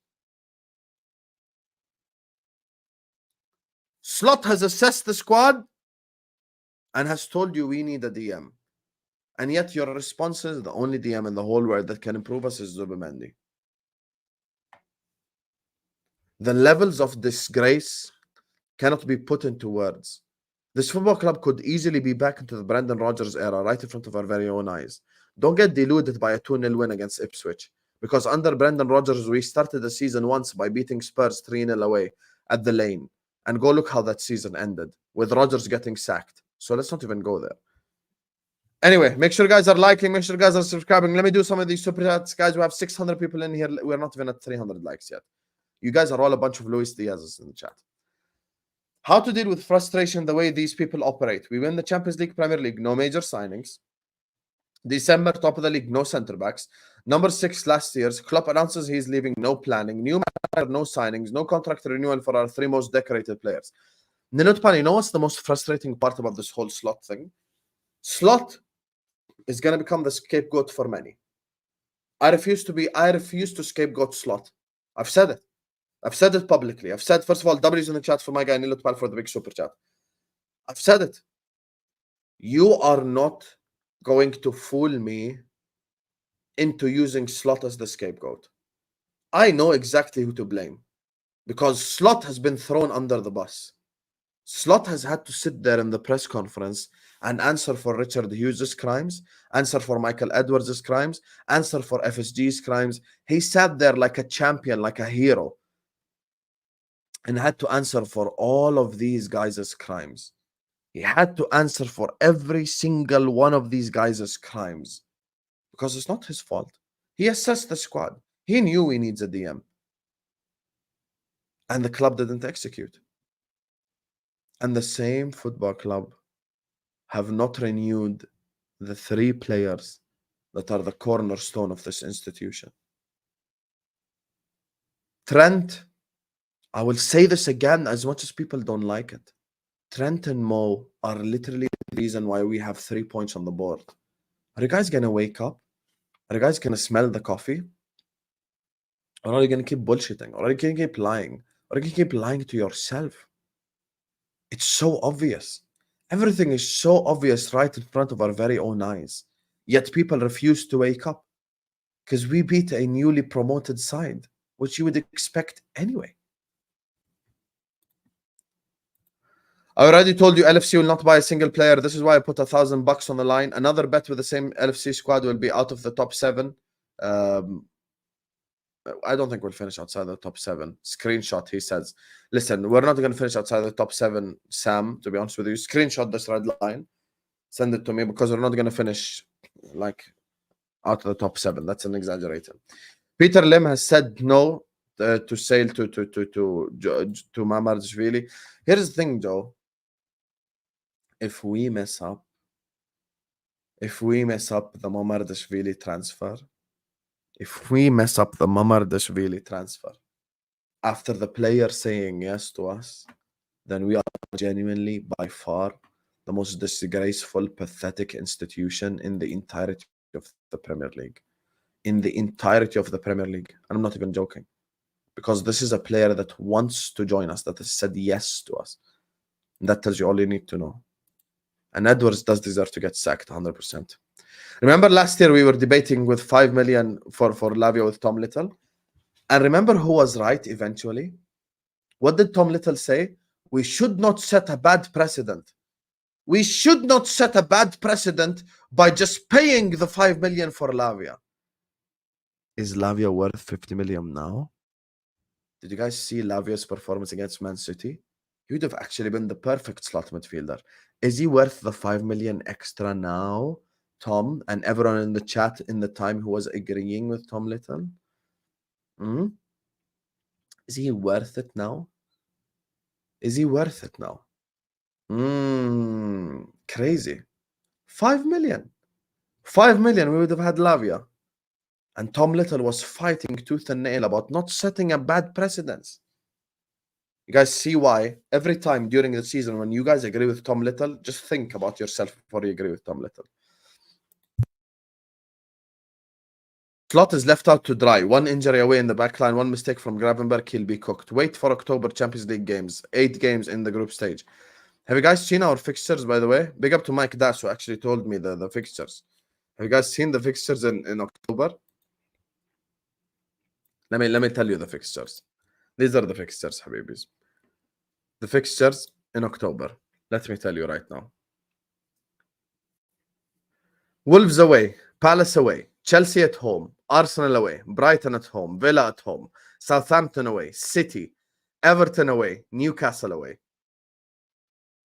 Slot has assessed the squad and has told you we need a DM. And yet your response is the only DM in the whole world that can improve us is Zubimendi. The levels of disgrace cannot be put into words. This football club could easily be back into the Brendan Rodgers era right in front of our very own eyes. Don't get deluded by a 2-0 win against Ipswich. Because under Brendan Rodgers, we started the season once by beating Spurs 3-0 away at the Lane. And go look how that season ended, with Rodgers getting sacked. So let's not even go there. Anyway, make sure you guys are liking, make sure you guys are subscribing. Let me do some of these super chats. Guys, we have 600 people in here. We're not even at 300 likes yet. You guys are all a bunch of Luis Diaz's in the chat. How to deal with frustration the way these people operate. We win the Champions League, Premier League, no major signings. December, top of the league, no centre-backs. Number 6 last year's. Klopp announces he's leaving, no planning. New manager, no signings. No contract renewal for our 3 most decorated players. Ninotpan, you know what's the most frustrating part about this whole Slot thing? Slot is going to become the scapegoat for many. I refuse to scapegoat Slot. I've said it. I've said it publicly. I've said, first of all, W's in the chat for my guy Nilotpal for the big super chat. I've said it. You are not going to fool me into using Slot as the scapegoat. I know exactly who to blame because Slot has been thrown under the bus. Slot has had to sit there in the press conference and answer for Richard Hughes' crimes, answer for Michael Edwards' crimes, answer for FSG's crimes. He sat there like a champion, like a hero, and had to answer for all of these guys' crimes. He had to answer for every single one of these guys' crimes because it's not his fault. He assessed the squad. He knew he needs a DM. And the club didn't execute. And the same football club have not renewed the 3 players that are the cornerstone of this institution. Trent, I will say this again as much as people don't like it. Trent and Mo are literally the reason why we have 3 points on the board. Are you guys going to wake up? Are you guys going to smell the coffee? Or are you going to keep bullshitting? Or are you going to keep lying? Or are you going to keep lying to yourself? It's so obvious. Everything is so obvious right in front of our very own eyes. Yet people refuse to wake up because we beat a newly promoted side, which you would expect anyway. I already told you LFC will not buy a single player. This is why I put $1,000 on the line. Another bet with the same LFC squad will be out of the top 7. I don't think we'll finish outside the top 7. Screenshot, he says. Listen, we're not going to finish outside the top 7, Sam, to be honest with you. Screenshot this red line. Send it to me because we're not going to finish like out of the top 7. That's an exaggeration. Peter Lim has said no to sale to Mamardashvilli. Here's the thing, Joe. If we mess up the Mamardashvilli transfer, after the player saying yes to us, then we are genuinely by far the most disgraceful, pathetic institution in the entirety of the Premier League. In the entirety of the Premier League. And I'm not even joking. Because this is a player that wants to join us, that has said yes to us. And that tells you all you need to know. And Edwards does deserve to get sacked 100%. Remember last year we were debating with 5 million for Lavia with Tom Little? And remember who was right eventually? What did Tom Little say? We should not set a bad precedent. We should not set a bad precedent by just paying the 5 million for Lavia. Is Lavia worth 50 million now? Did you guys see Lavia's performance against Man City? He would have actually been the perfect slot midfielder. Is he worth the 5 million extra now, Tom, and everyone in the chat in the time who was agreeing with Tom Little? Is he worth it now? Is he worth it now? Crazy. 5 million. 5 million, we would have had Lavia. And Tom Little was fighting tooth and nail about not setting a bad precedence. You guys see why every time during the season when you guys agree with Tom Little, just think about yourself before you agree with Tom Little. Slot is left out to dry. One injury away in the back line, one mistake from Gravenberg, he'll be cooked. Wait for October Champions League games. 8 games in the group stage. Have you guys seen our fixtures, by the way? Big up to Mike Dash, who actually told me the fixtures. Have you guys seen the fixtures in October? Let me tell you the fixtures. These are the fixtures, Habibis. The fixtures in October. Let me tell you right now. Wolves away, Palace away, Chelsea at home, Arsenal away, Brighton at home, Villa at home, Southampton away, City, Everton away, Newcastle away.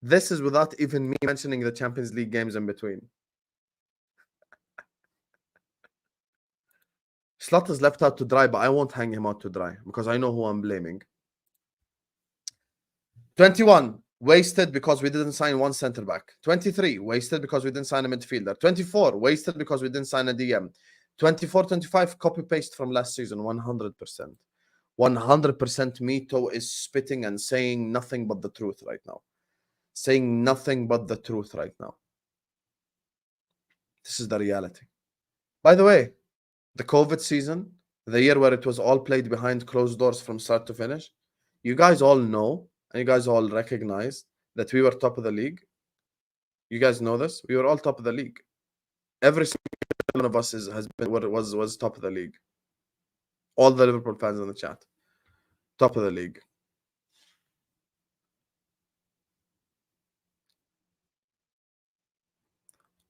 This is without even me mentioning the Champions League games in between. Slot is left out to dry, but I won't hang him out to dry because I know who I'm blaming. 21, wasted because we didn't sign one center back. 23, wasted because we didn't sign a midfielder. 24, wasted because we didn't sign a DM. 24, 25, copy paste from last season, 100%. 100% Mito is spitting and saying nothing but the truth right now. Saying nothing but the truth right now. This is the reality. By the way, the COVID season, the year where it was all played behind closed doors from start to finish, you guys all know and you guys all recognize that we were top of the league. You guys know this. We were all top of the league. Every single one of us was top of the league. All the Liverpool fans in the chat, top of the league.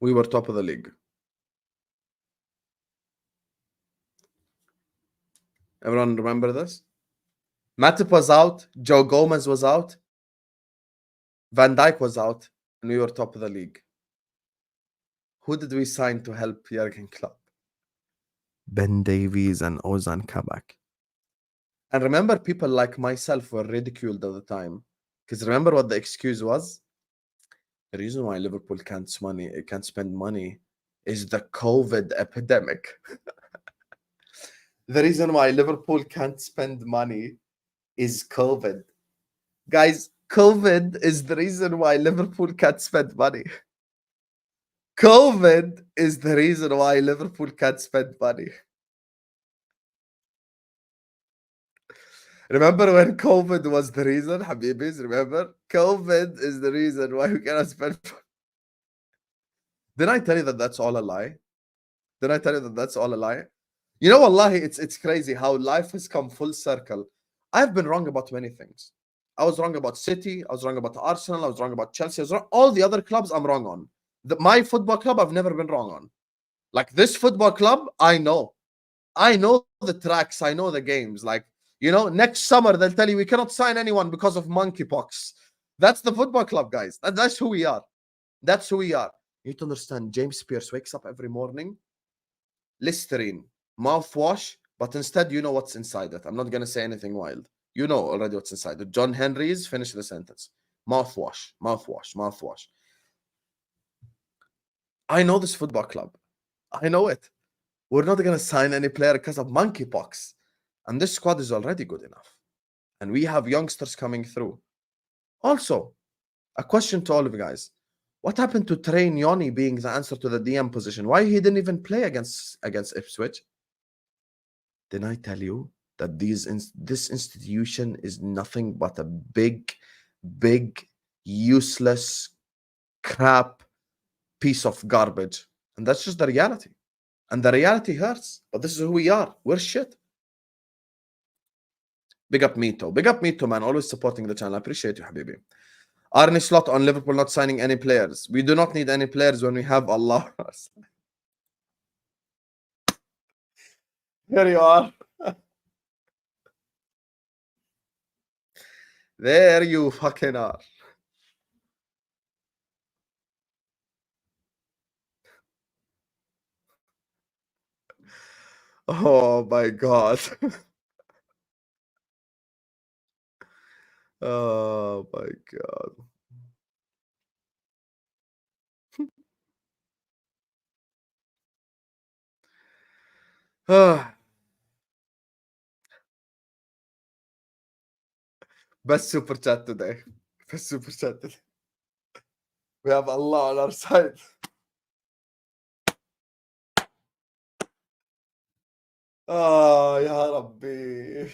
We were top of the league. Everyone remember this? Matip was out. Joe Gomez was out. Van Dijk was out. And we were top of the league. Who did we sign to help Jurgen Klopp? Ben Davies and Ozan Kabak. And remember, people like myself were ridiculed at the time. Because remember what the excuse was? The reason why Liverpool can't spend money is the COVID epidemic. The reason why Liverpool can't spend money is COVID. Guys, COVID is the reason why Liverpool can't spend money. COVID is the reason why Liverpool can't spend money. Remember when COVID was the reason, Habibis? Remember? COVID is the reason why we cannot spend money. Didn't I tell you that that's all a lie? Did I tell you that that's all a lie? You know, wallahi, it's crazy how life has come full circle. I've been wrong about many things. I was wrong about City. I was wrong about Arsenal. I was wrong about Chelsea. I was wrong. All the other clubs I'm wrong on. My football club, I've never been wrong on. Like this football club, I know. I know the tracks. I know the games. Like, you know, next summer, they'll tell you we cannot sign anyone because of monkeypox. That's the football club, guys. That's who we are. That's who we are. You need to understand, James Pearce wakes up every morning, Listerine, mouthwash, but instead you know what's inside it. I'm not going to say anything wild. You know already what's inside it. John Henry's, finish the sentence. Mouthwash, mouthwash, mouthwash. I know this football club. I know it. We're not going to sign any player because of monkeypox. And this squad is already good enough. And we have youngsters coming through. Also, a question to all of you guys. What happened to Train Yoni being the answer to the DM position? Why he didn't even play against Ipswich? Didn't I tell you that this institution is nothing but a big, useless, crap piece of garbage? And that's just the reality. And the reality hurts. But this is who we are. We're shit. Big up Mito. Big up Mito, man. Always supporting the channel. I appreciate you, Habibi. Arne Slot on Liverpool not signing any players. We do not need any players when we have Allah. Here you are. There you fucking are. Oh my God. Oh my God. Best super chat today. Best super chat today. We have Allah on our side. Oh, ya Rabbi.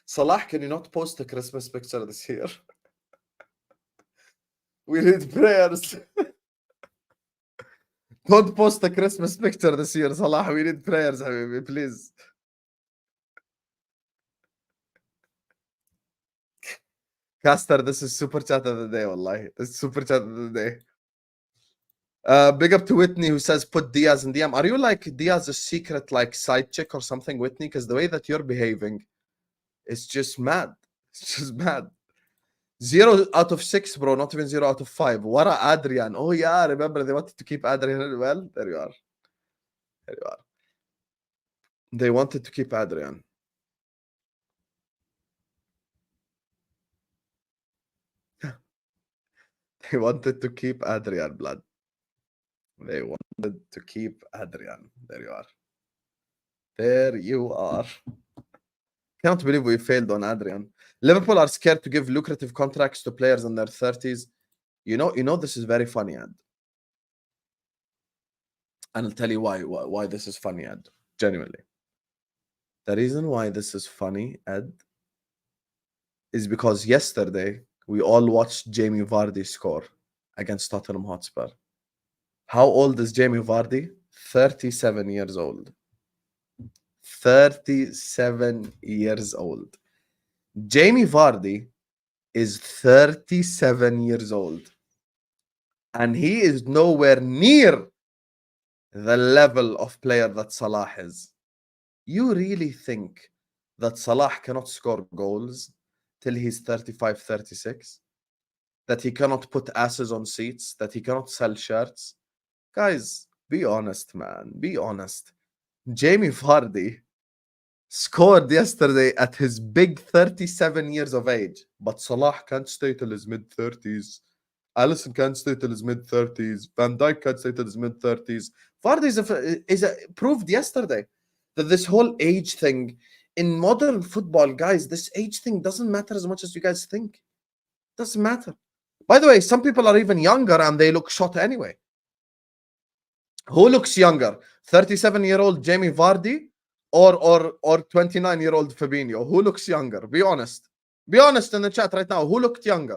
Salah, can you not post a Christmas picture this year? We need prayers. Don't post a Christmas picture this year, Salah. We need prayers, Habibi, please. Caster, this is super chat of the day, wallahi. This is super chat of the day. Big up to Whitney who says put Diaz in DM. Are you like Diaz's secret like side chick or something, Whitney? Because the way that you're behaving, it's just mad. It's just mad. 0 out of 6, bro. Not even 0 out of 5. What a Adrian. Oh yeah, remember they wanted to keep Adrian. Well, there you are. There you are. They wanted to keep Adrian. They wanted to keep Adrian, blood. They wanted to keep Adrian. There you are. There you are. Can't believe we failed on Adrian. Liverpool are scared to give lucrative contracts to players in their 30s. You know this is very funny, Ad. And I'll tell you why this is funny, Ad. Genuinely. The reason why this is funny, Ed, is because yesterday we all watched Jamie Vardy score against Tottenham Hotspur. How old is Jamie Vardy? 37 years old. 37 years old. Jamie Vardy is 37 years old. And he is nowhere near the level of player that Salah is. You really think that Salah cannot score goals till he's 35, 36? That he cannot put asses on seats? That he cannot sell shirts? Guys, be honest, man. Be honest. Jamie Vardy scored yesterday at his big 37 years of age. But Salah can't stay till his mid-30s. Alisson can't stay till his mid-30s. Van Dijk can't stay till his mid-30s. Vardy is proved yesterday that this whole age thing in modern football, guys, this age thing doesn't matter as much as you guys think. Doesn't matter. By the way, some people are even younger and they look shot anyway. Who looks younger? 37-year-old Jamie Vardy or 29-year-old Fabinho? Who looks younger? Be honest. Be honest in the chat right now. Who looked younger?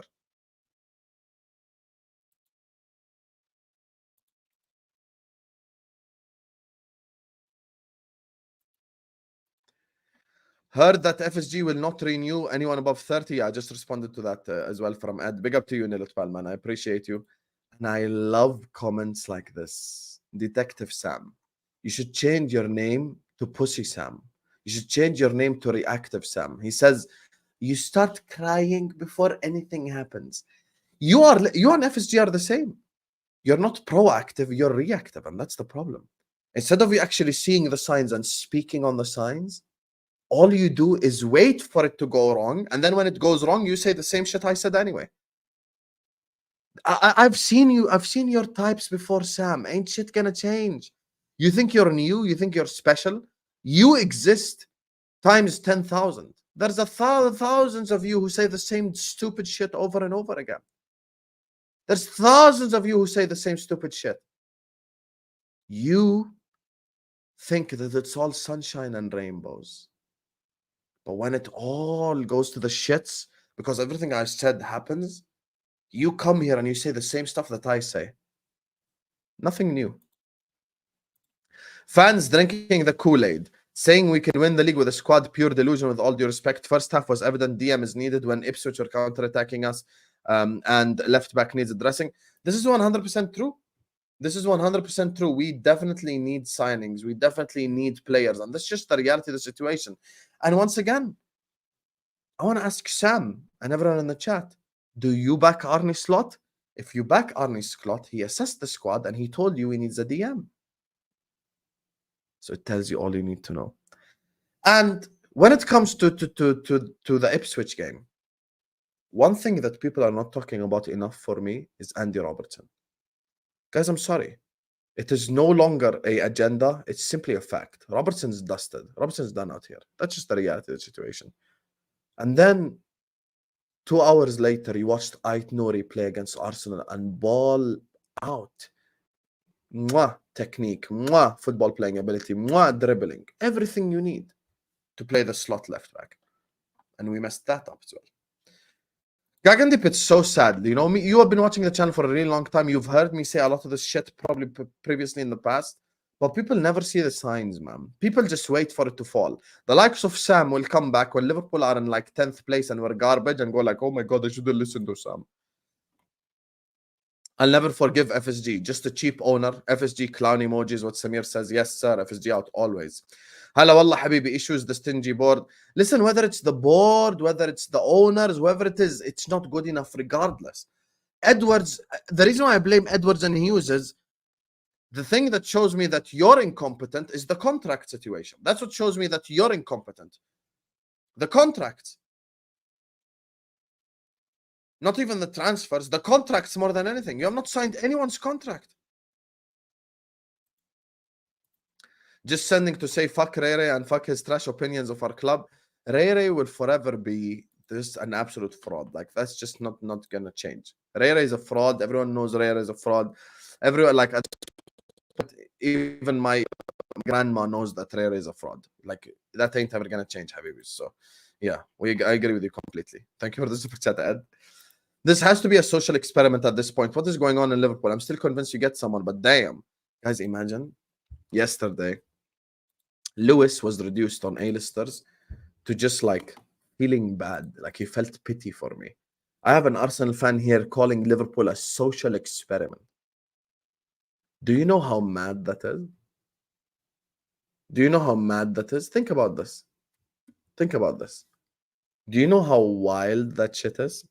Heard that FSG will not renew anyone above 30. I just responded to that as well from Ed. Big up to you, Nilotpal, man. I appreciate you. And I love comments like this. Detective Sam. You should change your name to Pussy Sam. You should change your name to Reactive Sam. He says, you start crying before anything happens. You and FSG are the same. You're not proactive, you're reactive. And that's the problem. Instead of you actually seeing the signs and speaking on the signs, all you do is wait for it to go wrong. And then when it goes wrong, you say the same shit I said anyway. I've seen your types before, Sam. Ain't shit gonna change. You think you're new? You think you're special? You exist times 10,000. There's thousands of you who say the same stupid shit over and over again. There's thousands of you who say the same stupid shit. You think that it's all sunshine and rainbows. But when it all goes to the shits, because everything I said happens, you come here and you say the same stuff that I say. Nothing new. Fans drinking the KoolAid, saying we can win the league with a squad, pure delusion with all due respect. First half was evident DM is needed when Ipswich were counter-attacking us, and left back needs addressing. This is 100% true. This is 100% true. We definitely need signings. We definitely need players. And that's just the reality of the situation. And once again, I want to ask Sam and everyone in the chat, do you back Arne Slot? If you back Arne Slot, he assessed the squad and he told you he needs a DM. So it tells you all you need to know. And when it comes to the Ipswich game, one thing that people are not talking about enough for me is Andy Robertson. Guys, I'm sorry. It is no longer a agenda. It's simply a fact. Robertson's dusted. Robertson's done out here. That's just the reality of the situation. And then 2 hours later, you watched Ait Nouri play against Arsenal and ball out. Mwah, technique, mwah, football playing ability, mwah, dribbling. Everything you need to play the slot left back. And we messed that up as well. Gagandip, it's so sad. You know, you have been watching the channel for a really long time. You've heard me say a lot of this shit probably previously in the past. But people never see the signs, man. People just wait for it to fall. The likes of Sam will come back when Liverpool are in like 10th place and we're garbage and go like, oh my God, I should have listened to Sam. I'll never forgive FSG. Just a cheap owner. FSG clown emojis. What Samir says. Yes, sir. FSG out always. Hala wallah habibi. Issues the stingy board. Listen, whether it's the board, whether it's the owners, whoever it is, it's not good enough regardless. Edwards, the reason why I blame Edwards and Hughes is the thing that shows me that you're incompetent is the contract situation. That's what shows me that you're incompetent. The contracts. Not even the transfers, the contracts more than anything. You have not signed anyone's contract. Just sending to say fuck Rere and fuck his trash opinions of our club. Rere will forever be this an absolute fraud. Like that's just not gonna change. Rere is a fraud. Everyone knows Rere is a fraud. Everyone like even my grandma knows that Rere is a fraud. Like that ain't ever gonna change, Habibi. So yeah, I agree with you completely. Thank you for the super chat, Ed. This has to be a social experiment at this point. What is going on in Liverpool? I'm still convinced you get someone, but damn. Guys, imagine yesterday, Lewis was reduced on A-listers to just like feeling bad. Like he felt pity for me. I have an Arsenal fan here calling Liverpool a social experiment. Do you know how mad that is? Do you know how mad that is? Think about this. Think about this. Do you know how wild that shit is?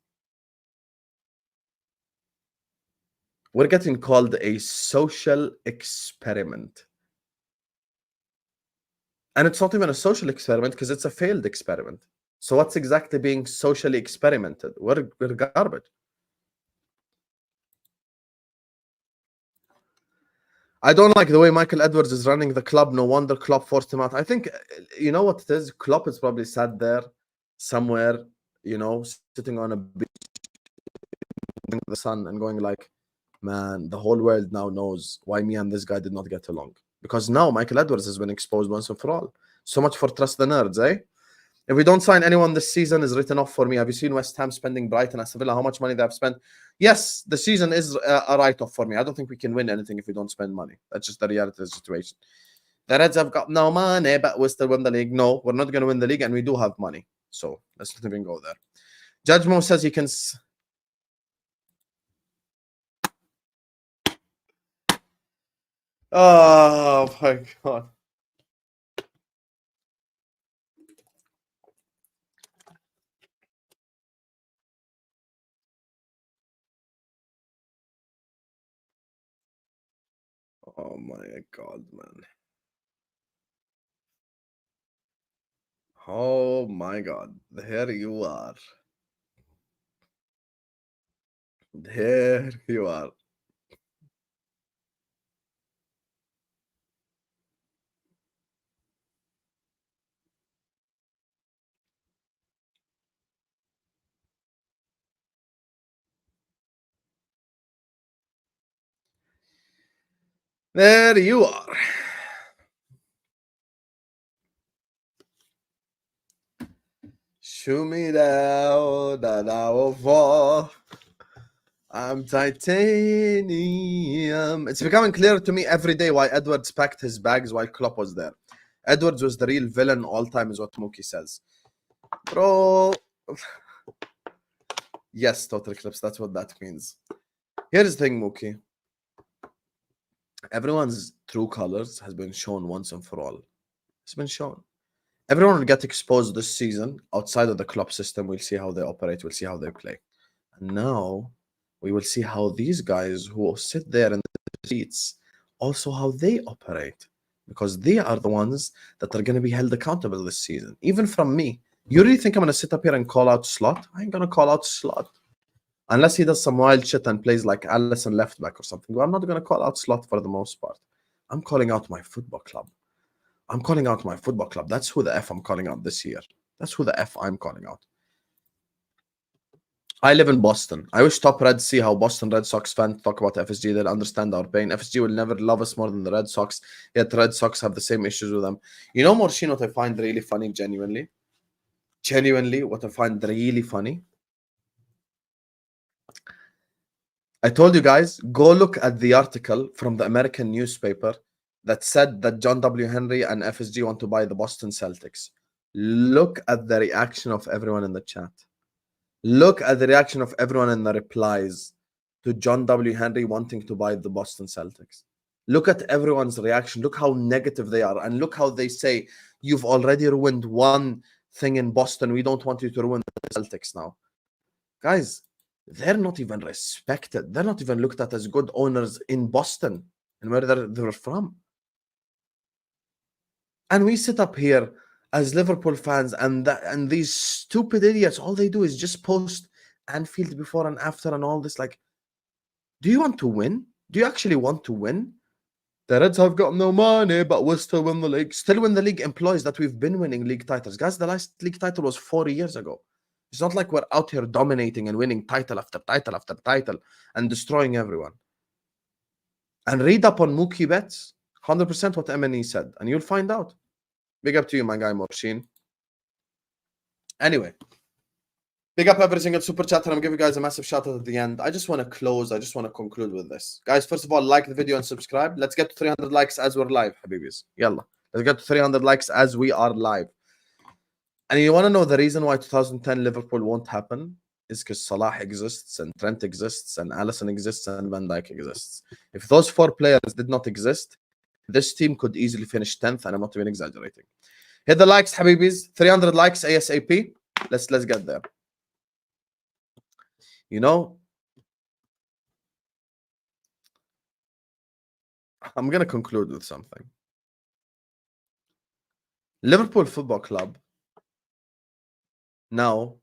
We're getting called a social experiment. And it's not even a social experiment because it's a failed experiment. So what's exactly being socially experimented? We're garbage. I don't like the way Michael Edwards is running the club. No wonder Klopp forced him out. I think, you know what it is? Klopp is probably sat there somewhere, you know, sitting on a beach in the sun and going like, man, the whole world now knows why me and this guy did not get along. Because now Michael Edwards has been exposed once and for all. So much for trust the nerds, eh? If we don't sign anyone this season, is written off for me. Have you seen West Ham spending Brighton, Aston Villa, how much money they have spent? Yes, the season is a write-off for me. I don't think we can win anything if we don't spend money. That's just the reality of the situation. The Reds have got no money, but we still win the league. No, we're not going to win the league, and we do have money. So let's not even go there. Judge Mo says he can... Oh, my God. Oh my God, man. Oh my God. There you are. There you are. There you are. Shoot me down and I will fall. I'm titanium. It's becoming clearer to me every day why Edwards packed his bags while Klopp was there. Edwards was the real villain all time is what Mookie says. Bro. Yes, Total Eclipse, that's what that means. Here's the thing, Mookie. Everyone's true colors has been shown once and for all. It's been shown. Everyone will get exposed this season outside of the club system. We'll see how they operate. We'll see how they play. And now we will see how these guys who sit there in the seats, also how they operate. Because they are the ones that are going to be held accountable this season. Even from me. You really think I'm going to sit up here and call out Slot? I ain't going to call out Slot. Unless he does some wild shit and plays like Allison left back or something. But I'm not going to call out Slot for the most part. I'm calling out my football club. I'm calling out my football club. That's who the F I'm calling out this year. That's who the F I'm calling out. I live in Boston. I wish top Reds see how Boston Red Sox fans talk about FSG. They'll understand our pain. FSG will never love us more than the Red Sox, yet the Red Sox have the same issues with them. You know, Morshin, what I find really funny, genuinely? Genuinely, what I find really funny? I told you guys, go look at the article from the American newspaper that said that John W. Henry and FSG want to buy the Boston Celtics. Look at the reaction of everyone in the chat. Look at the reaction of everyone in the replies to John W. Henry wanting to buy the Boston Celtics. Look at everyone's reaction. Look how negative they are. And look how they say, you've already ruined one thing in Boston. We don't want you to ruin the Celtics now. Guys, they're not even respected. They're not even looked at as good owners in Boston and where they're from. And we sit up here as Liverpool fans, and these stupid idiots, all they do is just post Anfield before and after and all this. Like, do you want to win? Do you actually want to win? The Reds have got no money, but we'll still win the league. Still win the league implies that we've been winning league titles. Guys, the last league title was 4 years ago. It's not like we're out here dominating and winning title after title after title and destroying everyone. And read up on Mookie Betts, 100% what MNE said, and you'll find out. Big up to you, my guy, Morshin. Anyway, big up every single super chatter. I'm giving you guys a massive shout out at the end. I just want to close. I just want to conclude with this. Guys, first of all, like the video and subscribe. Let's get to 300 likes as we're live, Habibis. Yalla. Let's get to 300 likes as we are live. And you want to know the reason why 2010 Liverpool won't happen? Is because Salah exists and Trent exists and Alisson exists and Van Dijk exists. If those 4 players did not exist, this team could easily finish 10th, and I'm not even exaggerating. Hit the likes, Habibis. 300 likes ASAP. Let's get there. You know, I'm going to conclude with something. Liverpool Football Club now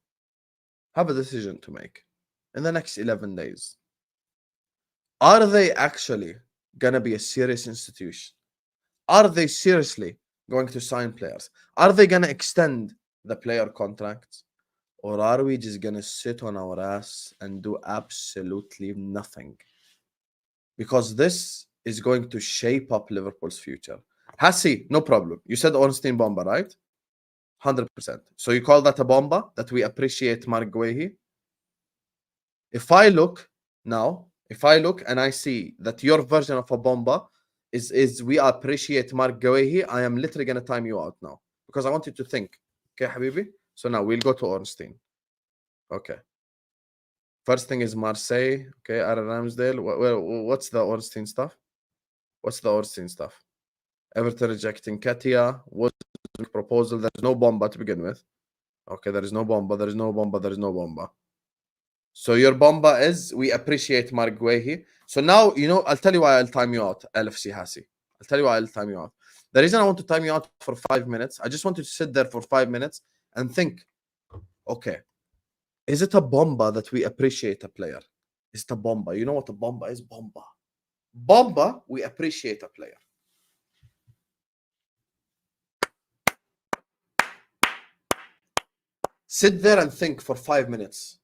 have a decision to make in the next 11 days. Are they actually going to be a serious institution? Are they seriously going to sign players? Are they going to extend the player contracts? Or are we just going to sit on our ass and do absolutely nothing? Because this is going to shape up Liverpool's future. Hassi, no problem. You said Ornstein Bomba, right? 100%. So you call that a bomba? That we appreciate Mark Guehi? If I look now, and I see that your version of a bomba is we appreciate Mark Guehi, I am literally going to time you out now. Because I want you to think. Okay, Habibi? So now we'll go to Ornstein. Okay. First thing is Marseille. Okay, Aaron Ramsdale. What's the Ornstein stuff? Everton rejecting Ketia. What's the proposal? There's no bomba to begin with. Okay, there is no bomba. So your bomba is we appreciate Mark Guehi. So now, you know, I'll tell you why I'll time you out, LFC Hassi. I'll tell you why I'll time you out. The reason I want to time you out for 5 minutes, I just want you to sit there for 5 minutes and think, okay, is it a bomba that we appreciate a player? Is it a bomba? You know what a bomba is? Bomba, we appreciate a player. Sit there and think for 5 minutes.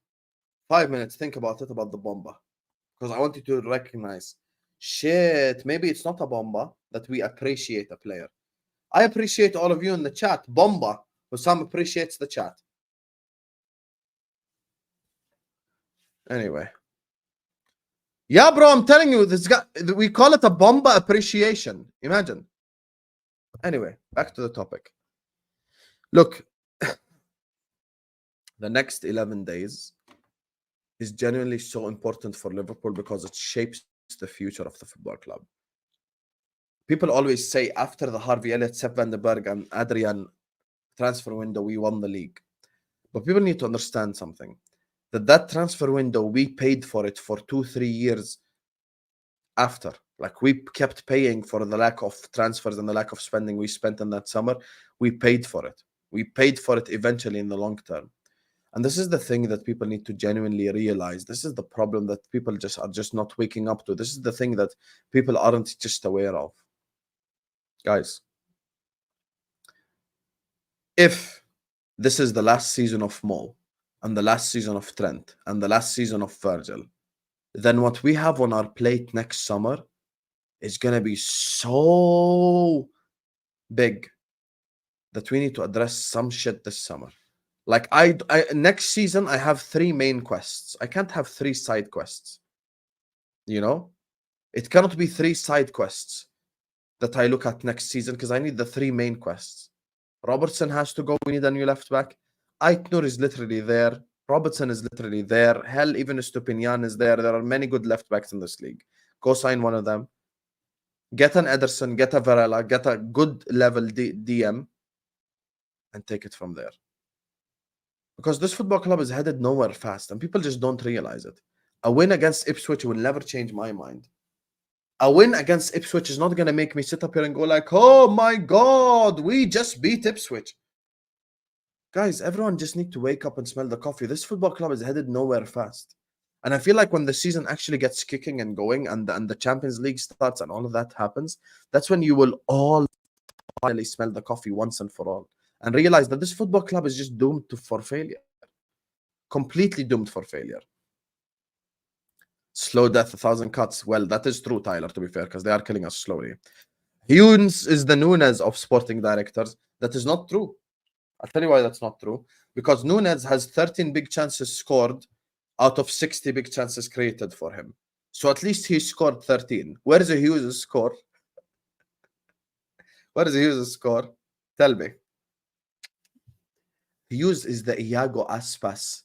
5 minutes, think about it, about the bomba. Because I want you to recognize, shit, maybe it's not a bomba that we appreciate a player. I appreciate all of you in the chat. Bomba. Husam appreciates the chat. Anyway. Yeah, bro, I'm telling you, this guy, we call it a bomba appreciation. Imagine. Anyway, back to the topic. Look, the next 11 days is genuinely so important for Liverpool because it shapes the future of the football club. People always say after the Harvey Elliott, Sepp van den Berg, and Adrian transfer window, we won the league. But people need to understand something. That transfer window, we paid for it for 2-3 years after. Like, we kept paying for the lack of transfers and the lack of spending we spent in that summer. We paid for it. We paid for it eventually in the long term. And this is the thing that people need to genuinely realize. This is the problem that people are just not waking up to. This is the thing that people aren't just aware of. Guys, if this is the last season of Mo, and the last season of Trent, and the last season of Virgil, then what we have on our plate next summer is going to be so big that we need to address some shit this summer. Like, I next season, I have 3 main quests. I can't have 3 side quests. You know? It cannot be 3 side quests that I look at next season because I need the 3 main quests. Robertson has to go. We need a new left back. Aitnour is literally there. Robertson is literally there. Hell, even Stupinian is there. There are many good left backs in this league. Go sign one of them. Get an Ederson, get a Varela, get a good level DM, and take it from there. Because this football club is headed nowhere fast, and people just don't realize it. A win against Ipswich will never change my mind. A win against Ipswich is not going to make me sit up here and go like, oh my God, we just beat Ipswich. Guys, everyone just need to wake up and smell the coffee. This football club is headed nowhere fast. And I feel like when the season actually gets kicking and going and the Champions League starts and all of that happens, that's when you will all finally smell the coffee once and for all and realize that this football club is just doomed for failure. Completely doomed for failure. Slow death, 1,000 cuts. Well, that is true, Tyler, to be fair, because they are killing us slowly. Hughes is the Nunes of sporting directors. That is not true. I'll tell you why that's not true. Because Nunes has 13 big chances scored out of 60 big chances created for him. So at least he scored 13. Where is Hughes' score? Where is Hughes' score? Tell me. Hughes is the Iago Aspas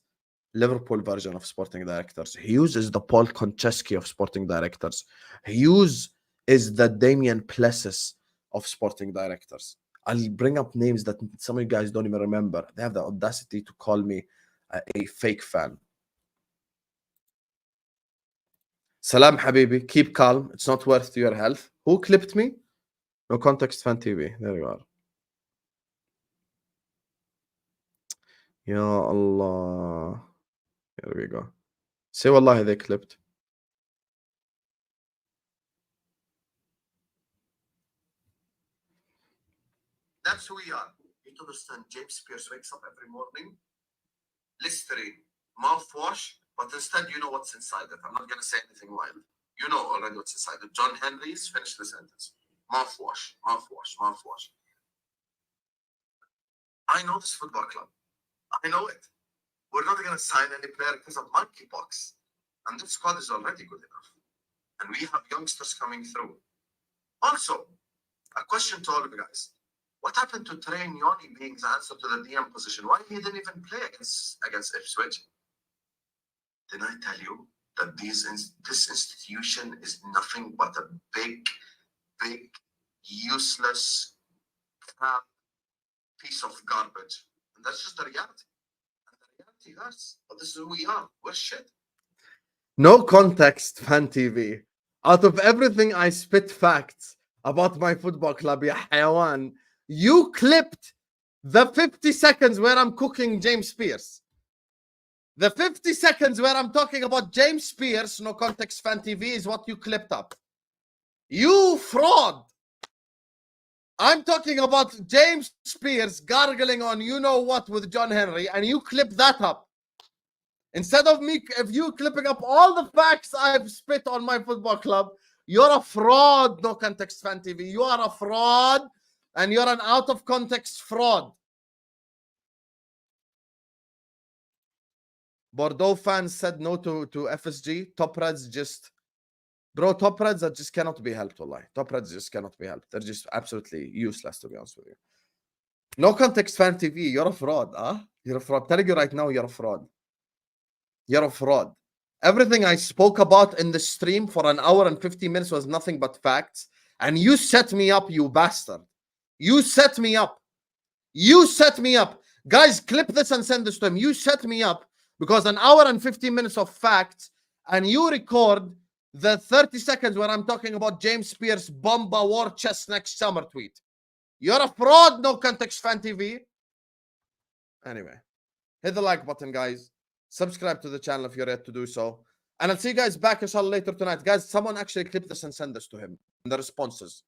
Liverpool version of sporting directors. Hughes is the Paul Konchesky of sporting directors. Hughes is the Damien Plessis of sporting directors. I'll bring up names that some of you guys don't even remember. They have the audacity to call me a fake fan. Salam Habibi, keep calm. It's not worth your health. Who clipped me? No Context Fan TV. There you are. Ya Allah. Here we go. Say wallahi they clipped. That's who we are. You need to understand. James Pearce wakes up every morning, Listerine, mouthwash, but instead you know what's inside it. I'm not going to say anything wild. You know already what's inside it. John Henry's, finish the sentence. Mouthwash, mouthwash, mouthwash. I know this football club. I know it. We're not going to sign any player because of monkeypox. And this squad is already good enough. And we have youngsters coming through. Also, a question to all of you guys. What happened to Trey Nyoni being the answer to the DM position? Why he didn't even play against Ipswich? Didn't I tell you that this institution is nothing but a big, useless crap piece of garbage? And that's just the reality. And the reality hurts. But this is who we are. We're shit. No Context Fan TV. Out of everything I spit facts about my football club, ya hayawan, you clipped the 50 seconds where I'm cooking James Pearce. The 50 seconds where I'm talking about James Pearce, No Context Fan TV, is what you clipped up. You fraud. I'm talking about James Pearce gargling on you know what with John Henry, and you clip that up. Instead of me, if you clipping up all the facts I've spit on my football club, You're a fraud, No Context Fan TV. You are a fraud, and you're an out of context fraud. Bordeaux fans said no to FSG. Top Reds just, bro, Top Reds that just cannot be helped. Wallahi. Top Reds just cannot be helped. They're just absolutely useless, to be honest with you. No Context Fan TV, you're a fraud, huh? You're a fraud. I'm telling you right now, you're a fraud. You're a fraud. Everything I spoke about in the stream for an hour and 50 minutes was nothing but facts. And you set me up, you bastard. You set me up. You set me up. Guys, clip this and send this to him. You set me up because an hour and 50 minutes of facts, and you record the 30 seconds where I'm talking about James Spears' Bomba war chest next summer tweet. You're a fraud, No Context Fan TV. Anyway, hit the like button, guys. Subscribe to the channel if you're yet to do so. And I'll see you guys back, inshallah, later tonight. Guys, someone actually clip this and send this to him in the responses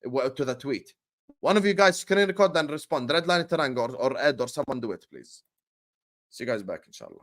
to the tweet. One of you guys screen record and respond. Redline Terang or Ed or someone do it, please. See you guys back, inshallah.